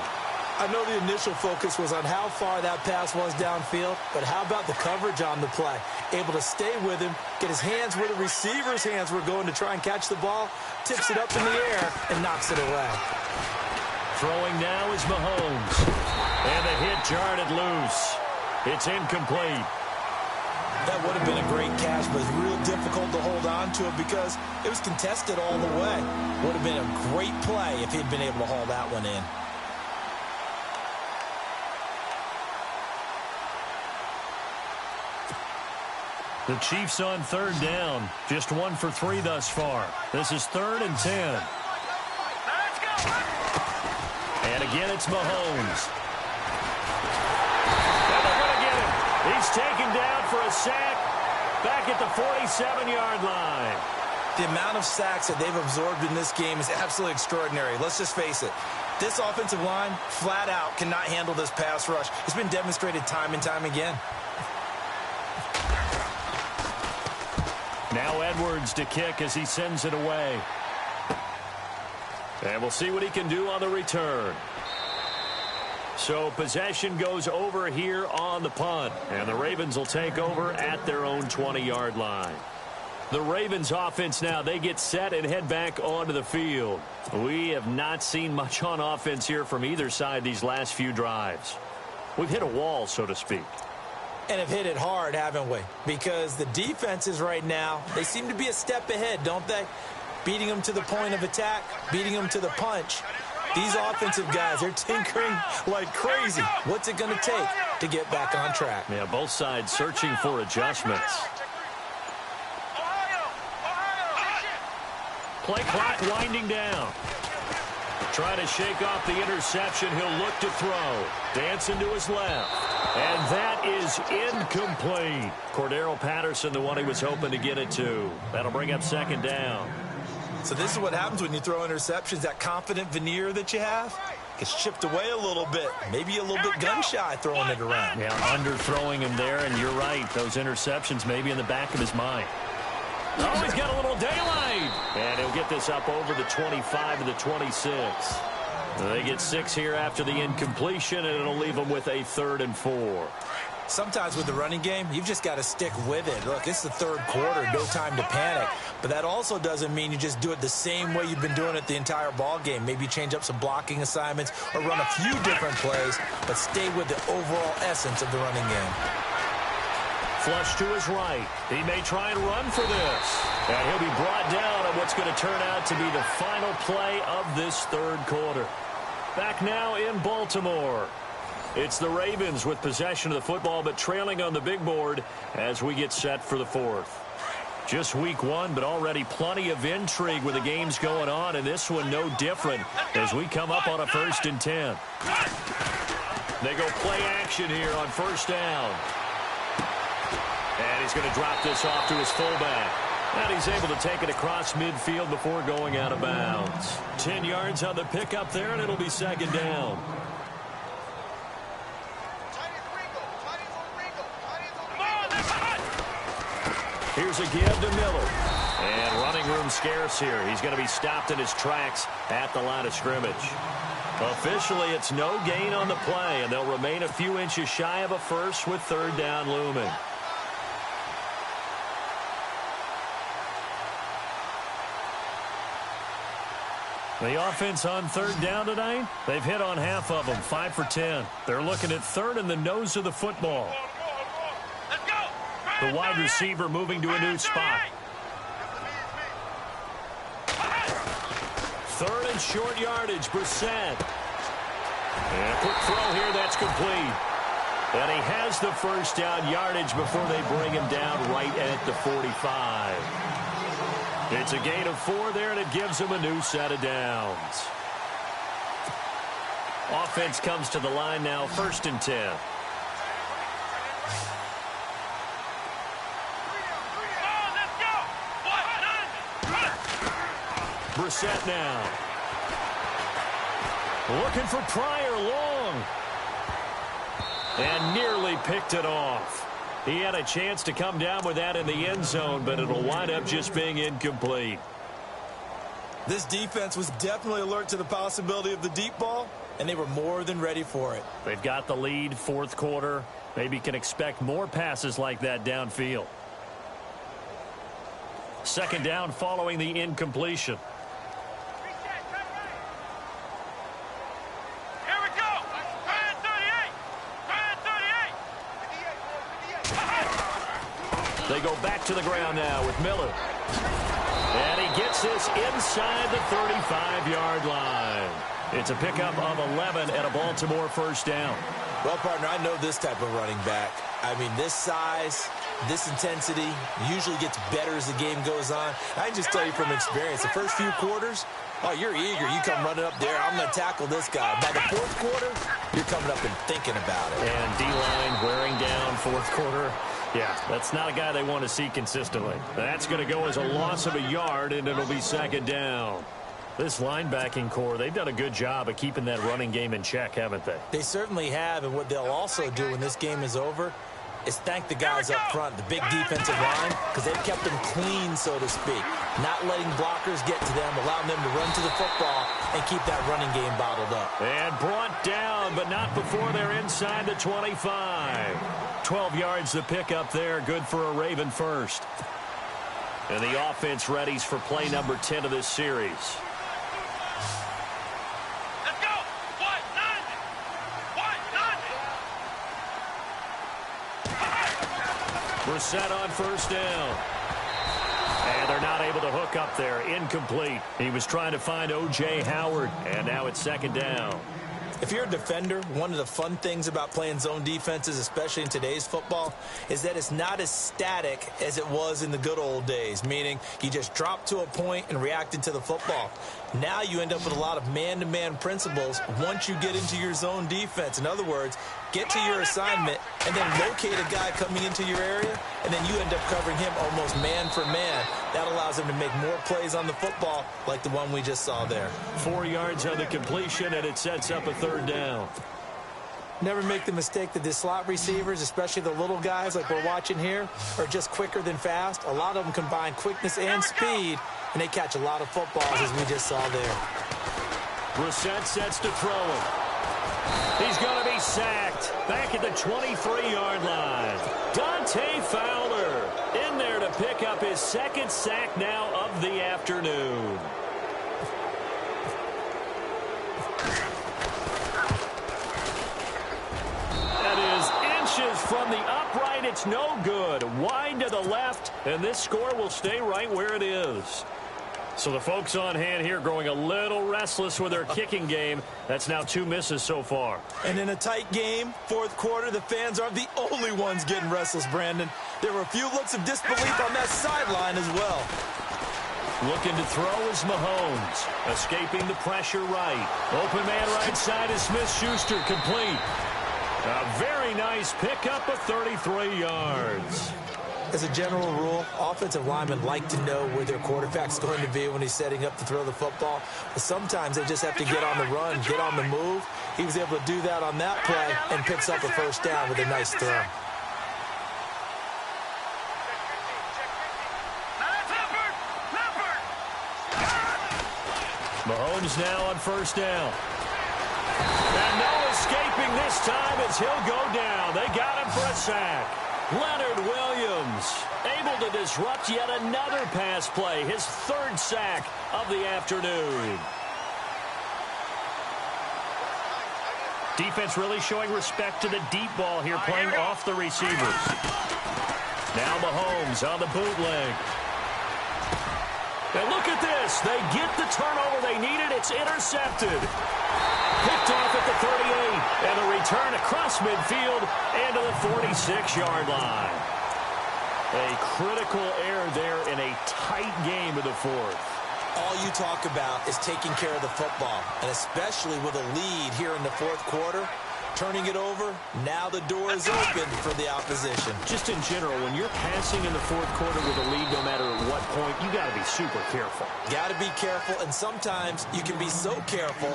[SPEAKER 3] I know the initial focus was on how far that pass was downfield, but how about the coverage on the play? Able to stay with him, get his hands where the receiver's hands were going to try and catch the ball, tips it up in the air, and knocks it away.
[SPEAKER 2] Throwing now is Mahomes. And the hit jarred it loose. It's incomplete.
[SPEAKER 3] That would have been a great catch, but it's real difficult to hold on to it because it was contested all the way. Would have been a great play if he'd been able to haul that one in.
[SPEAKER 2] The Chiefs on 3rd down. Just 1 for 3 thus far. This is 3rd and 10.
[SPEAKER 4] Let's go.
[SPEAKER 2] And again, it's Mahomes. And they're going to get him. He's taken down for a sack back at the 47-yard line.
[SPEAKER 3] The amount of sacks that they've absorbed in this game is absolutely extraordinary. Let's just face it. This offensive line, flat out, cannot handle this pass rush. It's been demonstrated time and time again.
[SPEAKER 2] Now Edwards to kick as he sends it away. And we'll see what he can do on the return. So possession goes over here on the punt. And the Ravens will take over at their own 20-yard line. The Ravens offense now, they get set and head back onto the field. We have not seen much on offense here from either side these last few drives. We've hit a wall, so to speak.
[SPEAKER 3] And have hit it hard, haven't we? Because the defenses right now, they seem to be a step ahead, don't they? Beating them to the point of attack, beating them to the punch. These offensive guys, they're tinkering like crazy. What's it going to take to get back on track?
[SPEAKER 2] Yeah, both sides searching for adjustments. Play clock winding down. Trying to shake off the interception. He'll look to throw. Dancing to his left. And that is incomplete. Cordero Patterson, the one he was hoping to get it to. That'll bring up 2nd down.
[SPEAKER 3] So this is what happens when you throw interceptions. That confident veneer that you have gets chipped away a little bit. Maybe a little bit gun-shy throwing it around.
[SPEAKER 2] Yeah, underthrowing him there, and you're right. Those interceptions may be in the back of his mind. Oh, he's got a little daylight. And he'll get this up over the 25 to the 26. They get 6 here after the incompletion, and it'll leave them with a 3rd and 4.
[SPEAKER 3] Sometimes with the running game, you've just got to stick with it. Look, it's the third quarter, no time to panic. But that also doesn't mean you just do it the same way you've been doing it the entire ball game. Maybe change up some blocking assignments or run a few different plays, but stay with the overall essence of the running game.
[SPEAKER 2] Flush to his right. He may try and run for this. And he'll be brought down on what's going to turn out to be the final play of this third quarter. Back now in Baltimore. It's the Ravens with possession of the football, but trailing on the big board as we get set for the fourth. Just week one, but already plenty of intrigue with the games going on, and this one no different as we come up on a 1st and 10. They go play action here on 1st down. And he's going to drop this off to his fullback. And he's able to take it across midfield before going out of bounds. 10 yards on the pickup there, and it'll be 2nd down. Here's a give to Miller. And running room scarce here. He's going to be stopped in his tracks at the line of scrimmage. Officially, it's no gain on the play, and they'll remain a few inches shy of a first with 3rd down looming. The offense on 3rd down tonight, they've hit on half of them, 5 for 10. They're looking at 3rd in the nose of the football. The wide receiver moving to a new spot. 3rd and short yardage, Brissett. And a quick throw here, that's complete. And he has the 1st down yardage before they bring him down right at the 45. It's a gain of 4 there, and it gives him a new set of downs. Offense comes to the line now, 1st and 10. Brissett now. Looking for Pryor long. And nearly picked it off. He had a chance to come down with that in the end zone, but it'll wind up just being incomplete.
[SPEAKER 3] This defense was definitely alert to the possibility of the deep ball, and they were more than ready for it.
[SPEAKER 2] They've got the lead, 4th quarter. Maybe can expect more passes like that downfield. 2nd down following the incompletion. They go back to the ground now with Miller. And he gets this inside the 35-yard line. It's a pickup of 11 and a Baltimore 1st down.
[SPEAKER 3] Well, partner, I know this type of running back. I mean, this size, this intensity usually gets better as the game goes on. I can just tell you from experience, the first few quarters, oh, you're eager. You come running up there. I'm going to tackle this guy. By the 4th quarter, you're coming up and thinking about it.
[SPEAKER 2] And D-line wearing down 4th quarter. Yeah, that's not a guy they want to see consistently. That's going to go as a loss of a yard, and it'll be 2nd down. This linebacking core, they've done a good job of keeping that running game in check, haven't they?
[SPEAKER 3] They certainly have, and what they'll also do when this game is over is thank the guys up front, the big defensive line, because they've kept them clean, so to speak. Not letting blockers get to them, allowing them to run to the football and keep that running game bottled up.
[SPEAKER 2] And brought down, but not before they're inside the 25. 12 yards to pick up there, good for a Raven first. And the offense readies for play number 10 of this series.
[SPEAKER 4] Let's go!
[SPEAKER 2] Brissett on 1st down. And they're not able to hook up there. Incomplete. He was trying to find O.J. Howard, and now it's 2nd down.
[SPEAKER 3] If you're a defender, one of the fun things about playing zone defenses, especially in today's football, is that it's not as static as it was in the good old days, meaning you just drop to a point and reacted to the football. Now you end up with a lot of man-to-man principles once you get into your zone defense. In other words, get to your assignment and then locate a guy coming into your area, and then you end up covering him almost man for man. That allows him to make more plays on the football like the one we just saw there.
[SPEAKER 2] 4 yards on the completion, and it sets up a 3rd down.
[SPEAKER 3] Never make the mistake that the slot receivers, especially the little guys like we're watching here, are just quicker than fast. A lot of them combine quickness and speed, and they catch a lot of footballs, as we just saw there.
[SPEAKER 2] Brissett sets to throw him. He's going to be sacked. back at the 23-yard line. Dante Fowler in there to pick up his second sack now of the afternoon. From the upright, it's no good. Wide to the left, and this score will stay right where it is. So the folks on hand here growing a little restless with their kicking game. That's now 2 misses so far.
[SPEAKER 3] And in a tight game, fourth quarter, the fans aren't the only ones getting restless, Brandon. There were a few looks of disbelief on that sideline as well.
[SPEAKER 2] Looking to throw is Mahomes. Escaping the pressure right. Open man right side is Smith-Schuster, complete. A very nice pickup of 33 yards.
[SPEAKER 3] As a general rule, offensive linemen like to know where their quarterback's going to be when he's setting up to throw the football. But sometimes they just have to get on the run, get on the move. He was able to do that on that play and picks up a first down with a nice throw.
[SPEAKER 2] Mahomes now on first down. And no escaping this time as he'll go down. They got him for a sack. Leonard Williams able to disrupt yet another pass play. His third sack of the afternoon. Defense really showing respect to the deep ball here, playing off the receivers. Now Mahomes on the bootleg. And look at this. They get the turnover they needed. It's intercepted. Picked off at the 38. And a return across midfield and to the 46-yard line. A critical error there in a tight game of the fourth.
[SPEAKER 3] All you talk about is taking care of the football, and especially with a lead here in the fourth quarter. Turning it over, now the door is open for the opposition.
[SPEAKER 2] Just in general, when you're passing in the fourth quarter with a lead, no matter at what point, you got to be super careful.
[SPEAKER 3] Got to be careful, and sometimes you can be so careful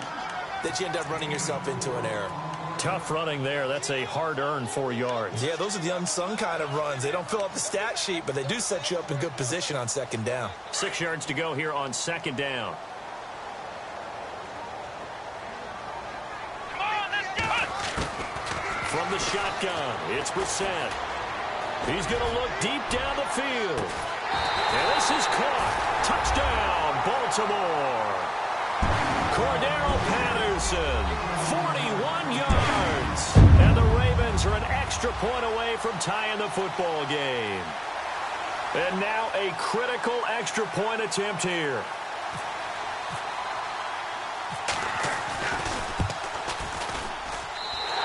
[SPEAKER 3] that you end up running yourself into an error.
[SPEAKER 2] Tough running there. That's a hard-earned 4 yards.
[SPEAKER 3] Yeah, those are the unsung kind of runs. They don't fill up the stat sheet, but they do set you up in good position on second down.
[SPEAKER 2] 6 yards to go here on second down. From the shotgun, it's Brissett. He's going to look deep down the field. And this is caught. Touchdown, Baltimore. Cordero Patterson, 41 yards. And the Ravens are an extra point away from tying the football game. And now a critical extra point attempt here.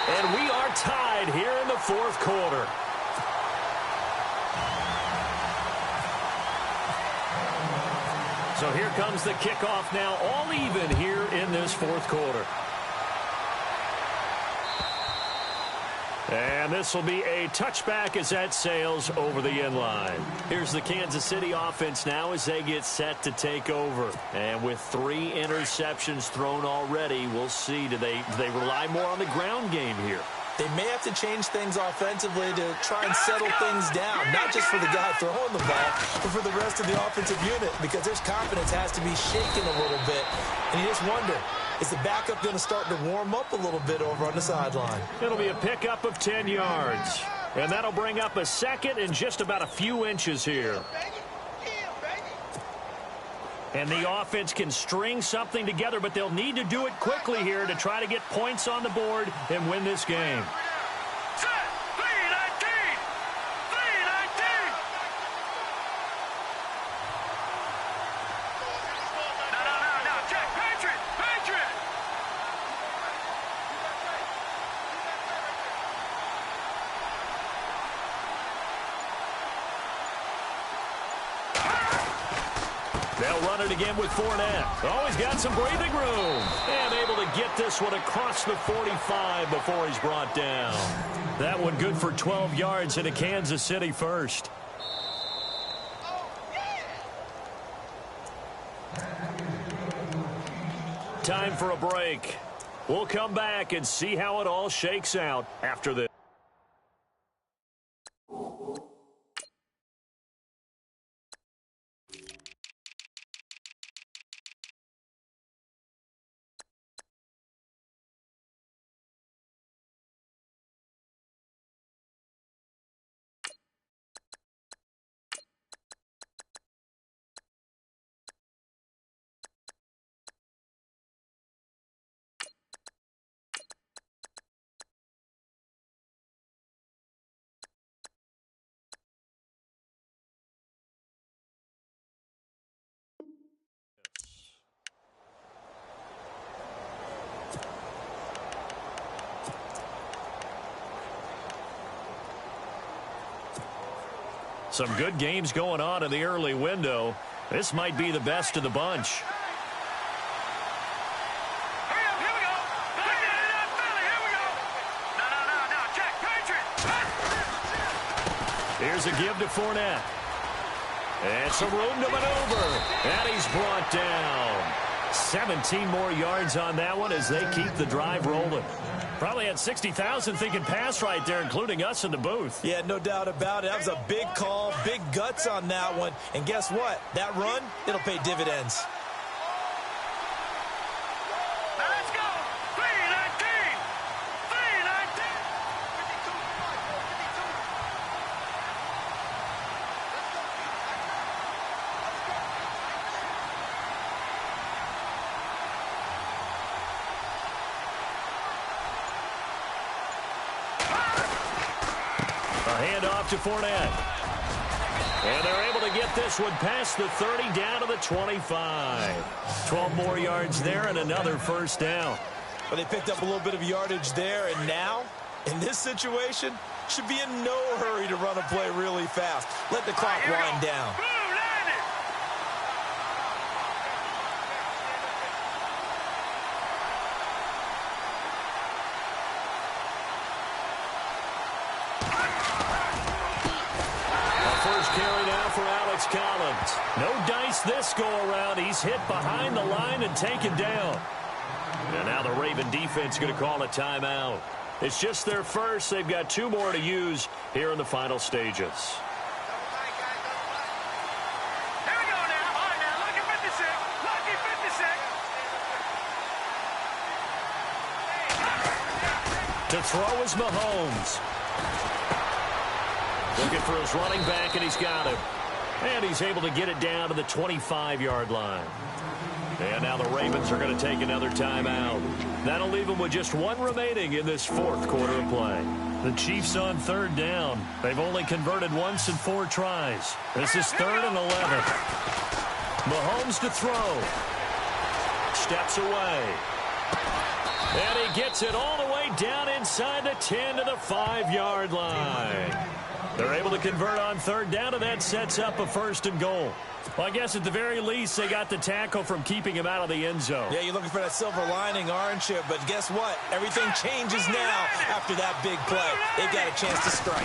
[SPEAKER 2] And we are tied here in the fourth quarter. So here comes the kickoff now, all even here in this fourth quarter. And this will be a touchback as that sails over the end line. Here's the Kansas City offense now as they get set to take over. And with 3 interceptions thrown already, we'll see. Do they rely more on the ground game here?
[SPEAKER 3] They may have to change things offensively to try and settle things down, not just for the guy throwing the ball, but for the rest of the offensive unit, because their confidence has to be shaken a little bit. And you just wonder, is the backup going to start to warm up a little bit over on the sideline?
[SPEAKER 2] It'll be a pickup of 10 yards. And that'll bring up a second and just about a few inches here. And the offense can string something together, but they'll need to do it quickly here to try to get points on the board and win this game. They'll run it again with Fournette. Always got some breathing room. And able to get this one across the 45 before he's brought down. That one good for 12 yards into Kansas City first. Time for a break. We'll come back and see how it all shakes out after this. Some good games going on in the early window. This might be the best of the bunch.
[SPEAKER 4] Hurry up, here we go. Here we go. No, Jack, Patriot.
[SPEAKER 2] Here's a give to Fournette. And some room to maneuver. And he's brought down. 17 more yards on that one as they keep the drive rolling. Probably had 60,000 thinking pass right there, including us in the booth.
[SPEAKER 3] Yeah, no doubt about it. That was a big call, big guts on that one. And guess what? That run, it'll pay dividends.
[SPEAKER 4] Now let's go. 319. 319.
[SPEAKER 2] Handoff to Fournette. And they're able to get this one past the 30 down to the 25. 12 more yards there and another first down.
[SPEAKER 3] Well, they picked up a little bit of yardage there, and now, in this situation, should be in no hurry to run a play really fast. Let the clock wind down.
[SPEAKER 2] Collins. No dice this go-around. He's hit behind the line and taken down. And now the Raven defense going to call a timeout. It's just their first. They've got 2 more to use here in the final stages.
[SPEAKER 4] Here we go now. All right, now, lucky 56. Lucky 56.
[SPEAKER 2] To throw is Mahomes. Looking for his running back, and he's got him. And he's able to get it down to the 25-yard line. And now the Ravens are going to take another timeout. That'll leave them with just 1 remaining in this 4th quarter of play. The Chiefs on 3rd down. They've only converted once in 4 tries. This is 3rd and 11. Mahomes to throw. Steps away. And he gets it all the way down inside the 10 to the 5-yard line. They're able to convert on 3rd down, and that sets up a 1st and goal. Well, I guess at the very least, they got the tackle from keeping him out of the end zone.
[SPEAKER 3] Yeah, you're looking for that silver lining, aren't you? But guess what? Everything changes now after that big play. They've got a chance to strike.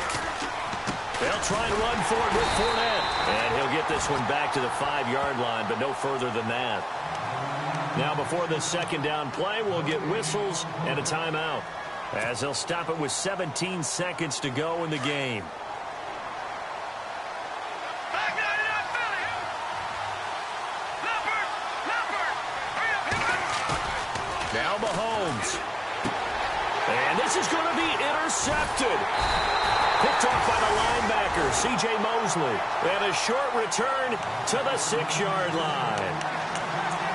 [SPEAKER 2] They'll try and run forward with Fournette. And he'll get this one back to the 5-yard line, but no further than that. Now, before this 2nd down play, we'll get whistles and a timeout, as they'll stop it with 17 seconds to go in the game. Now Mahomes. And this is going to be intercepted. Picked off by the linebacker, C.J. Mosley. And a short return to the 6-yard line.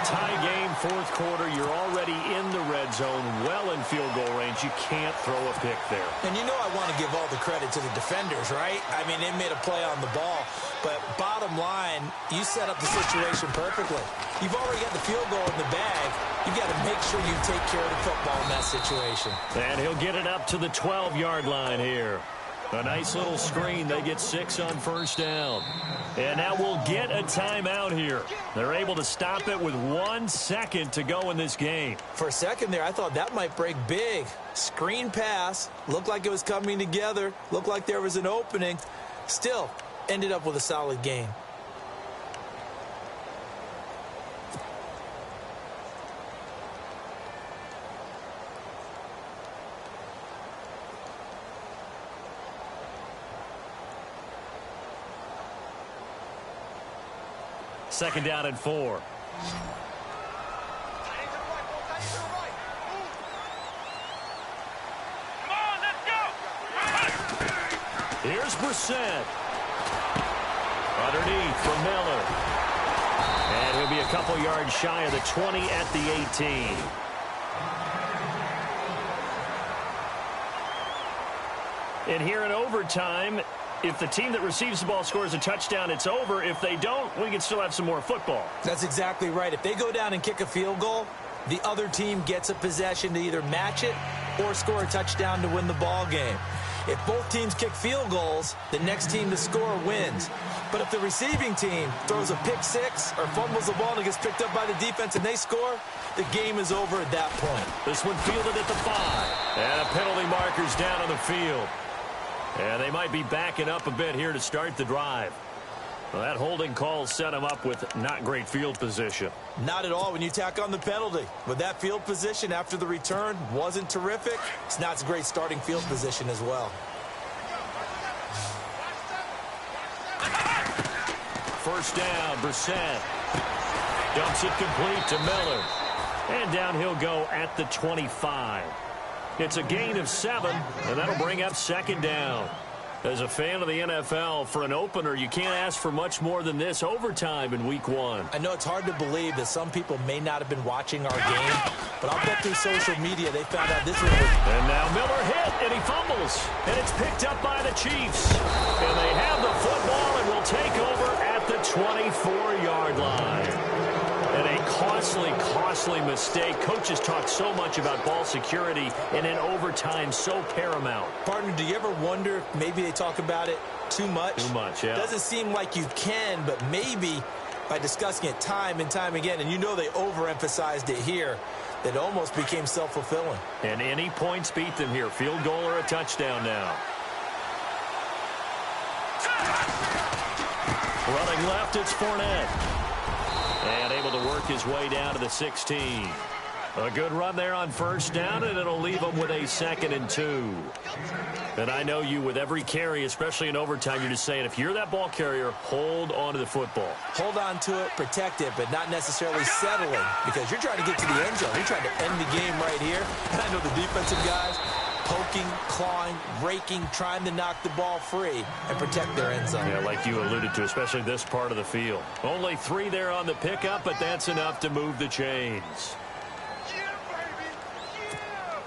[SPEAKER 2] Tie game, 4th quarter. You're already in the red zone, well in field goal range. You can't throw a pick there.
[SPEAKER 3] And you know I want to give all the credit to the defenders, right? I mean, they made a play on the ball. But bottom line, you set up the situation perfectly. You've already got the field goal in the bag. You've got to make sure you take care of the football in that situation.
[SPEAKER 2] And he'll get it up to the 12-yard line here. A nice little screen. They get 6 on 1st down. And now we'll get a timeout here. They're able to stop it with 1 second to go in this game.
[SPEAKER 3] For a second there, I thought that might break big. Screen pass. Looked like it was coming together. Looked like there was an opening. Still, ended up with a solid game.
[SPEAKER 2] Second down and 4.
[SPEAKER 4] Come on, let's go.
[SPEAKER 2] Here's Brissett. Underneath for Miller. And he'll be a couple yards shy of the 20 at the 18. And here in overtime, if the team that receives the ball scores a touchdown, it's over. If they don't, we can still have some more football.
[SPEAKER 3] That's exactly right. If they go down and kick a field goal, the other team gets a possession to either match it or score a touchdown to win the ball game. If both teams kick field goals, the next team to score wins. But if the receiving team throws a pick six or fumbles the ball and it gets picked up by the defense and they score, the game is over at that point.
[SPEAKER 2] This one fielded at the 5. And a penalty marker's down on the field. And they might be backing up a bit here to start the drive. Well, that holding call set him up with not great field position.
[SPEAKER 3] Not at all when you tack on the penalty. But that field position after the return wasn't terrific. It's not a great starting field position as well.
[SPEAKER 2] First down, Brissett. Dumps it complete to Miller. And down he'll go at the 25. It's a gain of 7, and that'll bring up second down. As a fan of the NFL, for an opener, you can't ask for much more than this overtime in Week 1.
[SPEAKER 3] I know it's hard to believe that some people may not have been watching our game, but I'll bet through social media they found out this one was...
[SPEAKER 2] And now Miller hit, and he fumbles. And it's picked up by the Chiefs. And they have the football and will take over at the 24-yard line. And a costly mistake. Coaches talk so much about ball security, and in overtime, so paramount.
[SPEAKER 3] Partner, do you ever wonder if maybe they talk about it too much?
[SPEAKER 2] Too much, yeah.
[SPEAKER 3] Doesn't seem like you can, but maybe by discussing it time and time again, and you know they overemphasized it here, that it almost became self-fulfilling.
[SPEAKER 2] And any points beat them here. Field goal or a touchdown now. Running left, it's Fournette. And able to work his way down to the 16. A good run there on first down, and it'll leave him with a 2nd and 2. And I know you, with every carry, especially in overtime, you're just saying, if you're that ball carrier, hold on to the football.
[SPEAKER 3] Hold on to it, protect it, but not necessarily settling, because you're trying to get to the end zone. You're trying to end the game right here. And I know the defensive guys poking, clawing, raking, trying to knock the ball free and protect their end zone.
[SPEAKER 2] Yeah, like you alluded to, especially this part of the field. Only 3 there on the pickup, but that's enough to move the chains.
[SPEAKER 4] Yeah, baby. Yeah.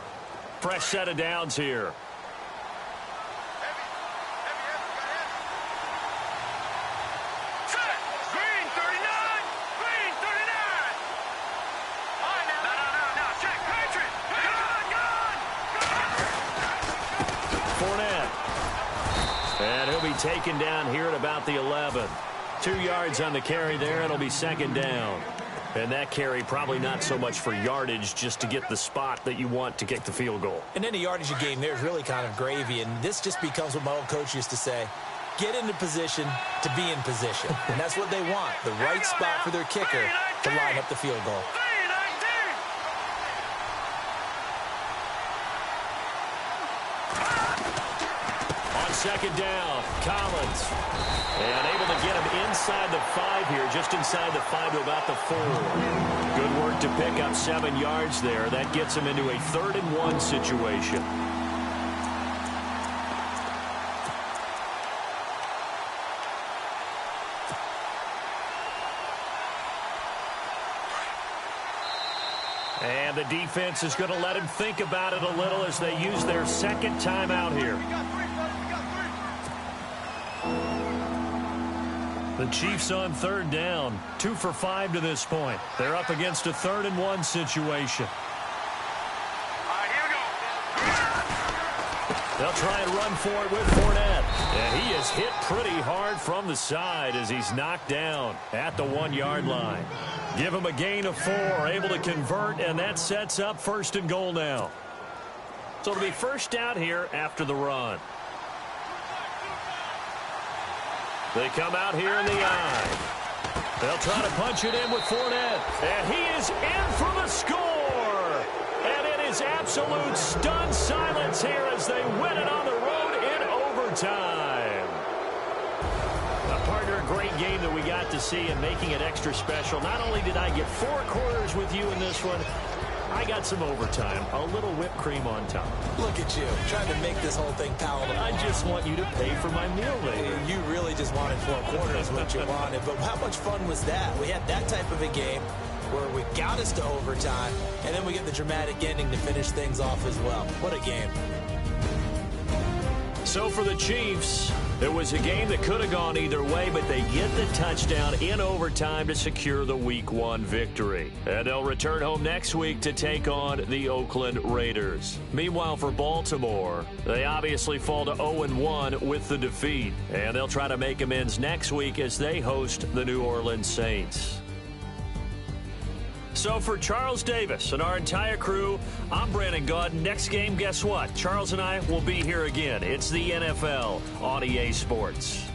[SPEAKER 2] Fresh set of downs here.
[SPEAKER 4] Green 39. Green 39. All right, now. Check. Patriot.
[SPEAKER 2] Fournette. And he'll be taken down here at about the 11. 2 yards on the carry there. It'll be second down. And that carry probably not so much for yardage, just to get the spot that you want to kick the field goal.
[SPEAKER 3] And any yardage game there is really kind of gravy. And this just becomes what my old coach used to say. Get into position to be in position. And that's what they want. The right spot for their kicker to line up the field goal.
[SPEAKER 2] Second down, Collins. And able to get him inside the 5 here, just inside the 5 to about the 4. Good work to pick up 7 yards there. That gets him into a 3rd and 1 situation. And the defense is going to let him think about it a little as they use their second timeout here. The Chiefs on 3rd down, 2 for 5 to this point. They're up against a 3rd and 1 situation.
[SPEAKER 4] All right, here we go.
[SPEAKER 2] They'll try and run for it with Fournette. And he is hit pretty hard from the side as he's knocked down at the 1-yard line. Give him a gain of 4, able to convert, and that sets up 1st and goal now. So it'll be first down here after the run. They come out here in the eye. They'll try to punch it in with Fournette. And he is in for the score. And it is absolute stunned silence here as they win it on the road in overtime. A partner, a great game that we got to see and making it extra special. Not only did I get 4 quarters with you in this one, I got some overtime, a little whipped cream on top.
[SPEAKER 3] Look at you, trying to make this whole thing palatable.
[SPEAKER 2] I just want you to pay for my meal later.
[SPEAKER 3] You really just wanted 4 quarters, what you wanted. But how much fun was that? We had that type of a game where we got us to overtime, and then we get the dramatic ending to finish things off as well. What a game.
[SPEAKER 2] So for the Chiefs, It was a game that could have gone either way, but they get the touchdown in overtime to secure the Week 1 victory. And they'll return home next week to take on the Oakland Raiders. Meanwhile, for Baltimore, they obviously fall to 0-1 with the defeat. And they'll try to make amends next week as they host the New Orleans Saints. So for Charles Davis and our entire crew, I'm Brandon Gaud. Next game, guess what? Charles and I will be here again. It's the NFL on EA Sports.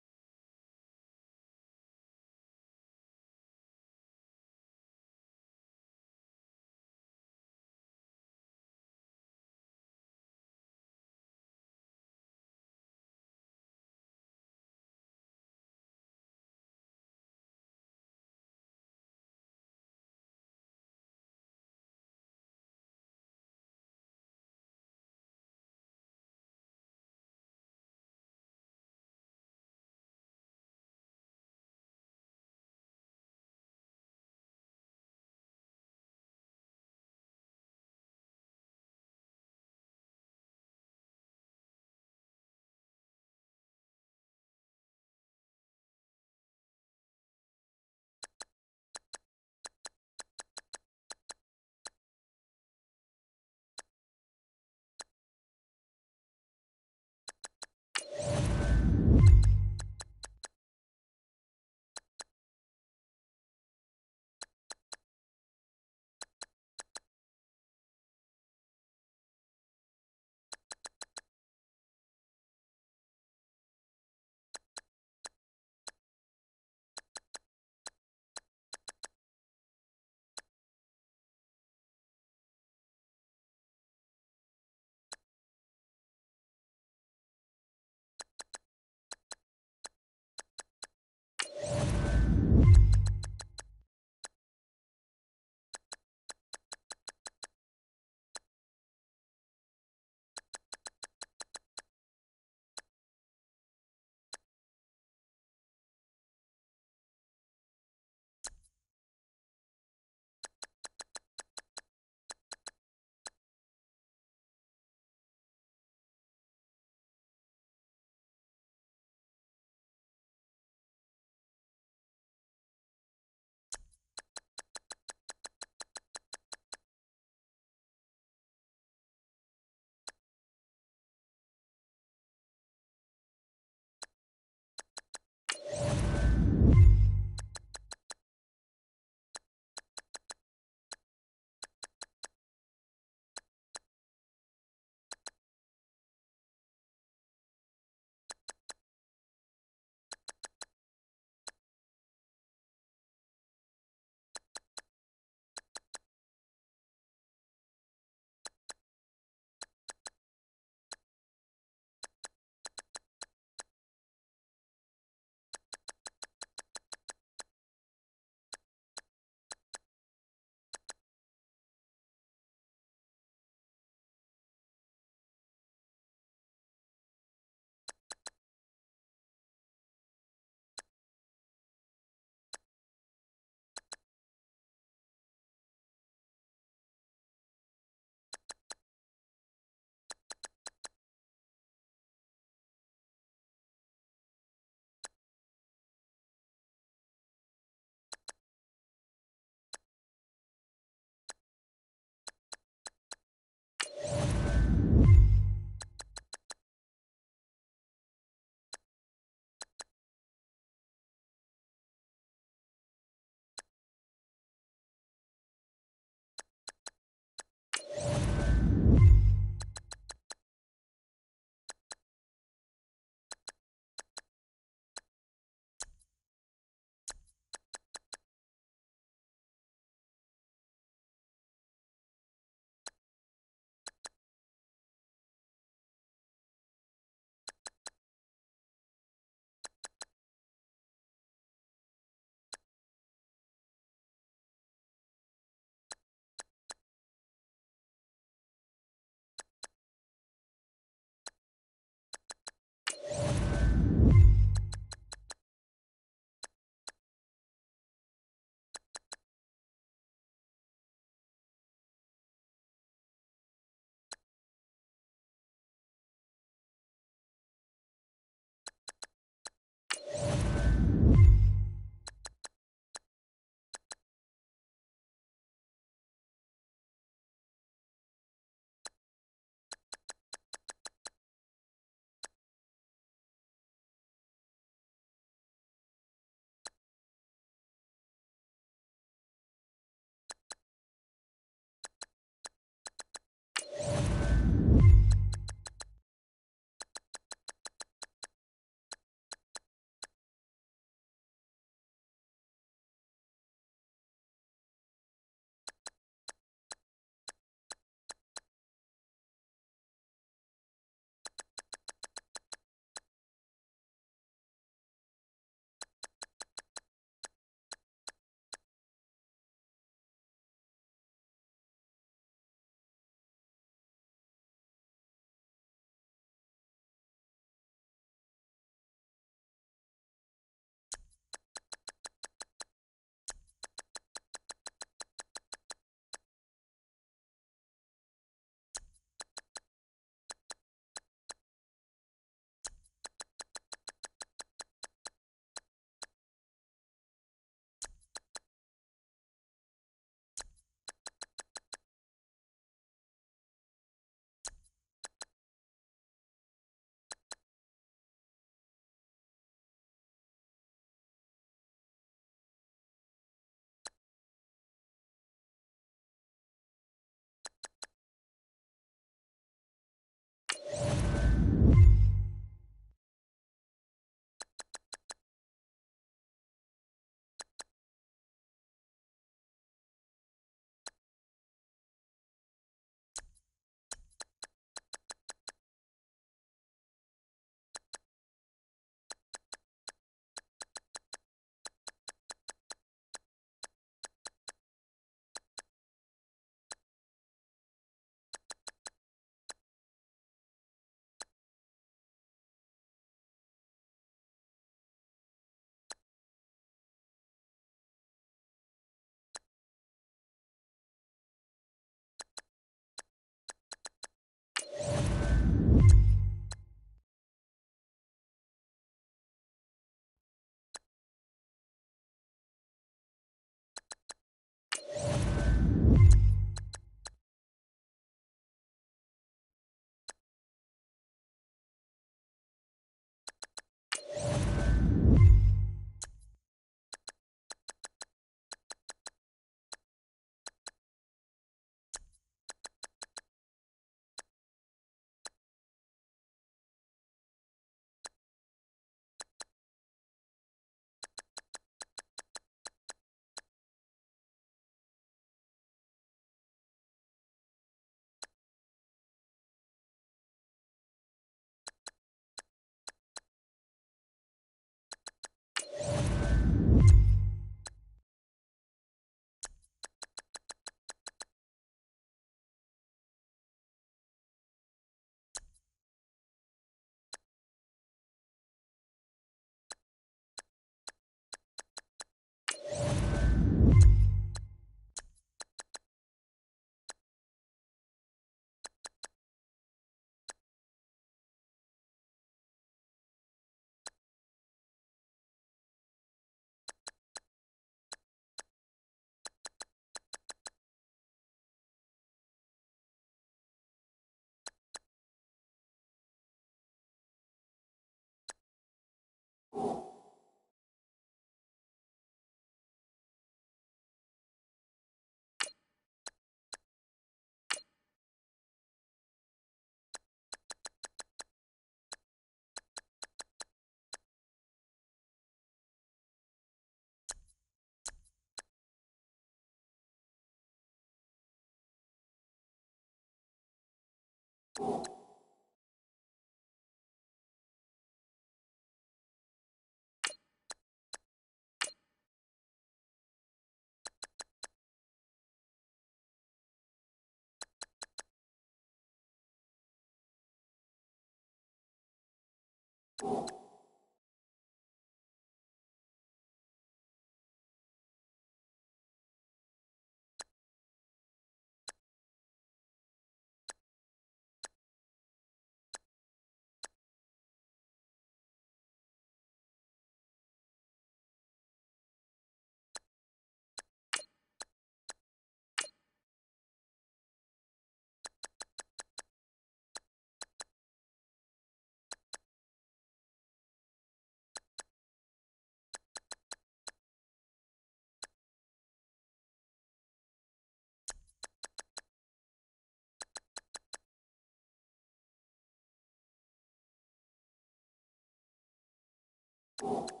[SPEAKER 5] you.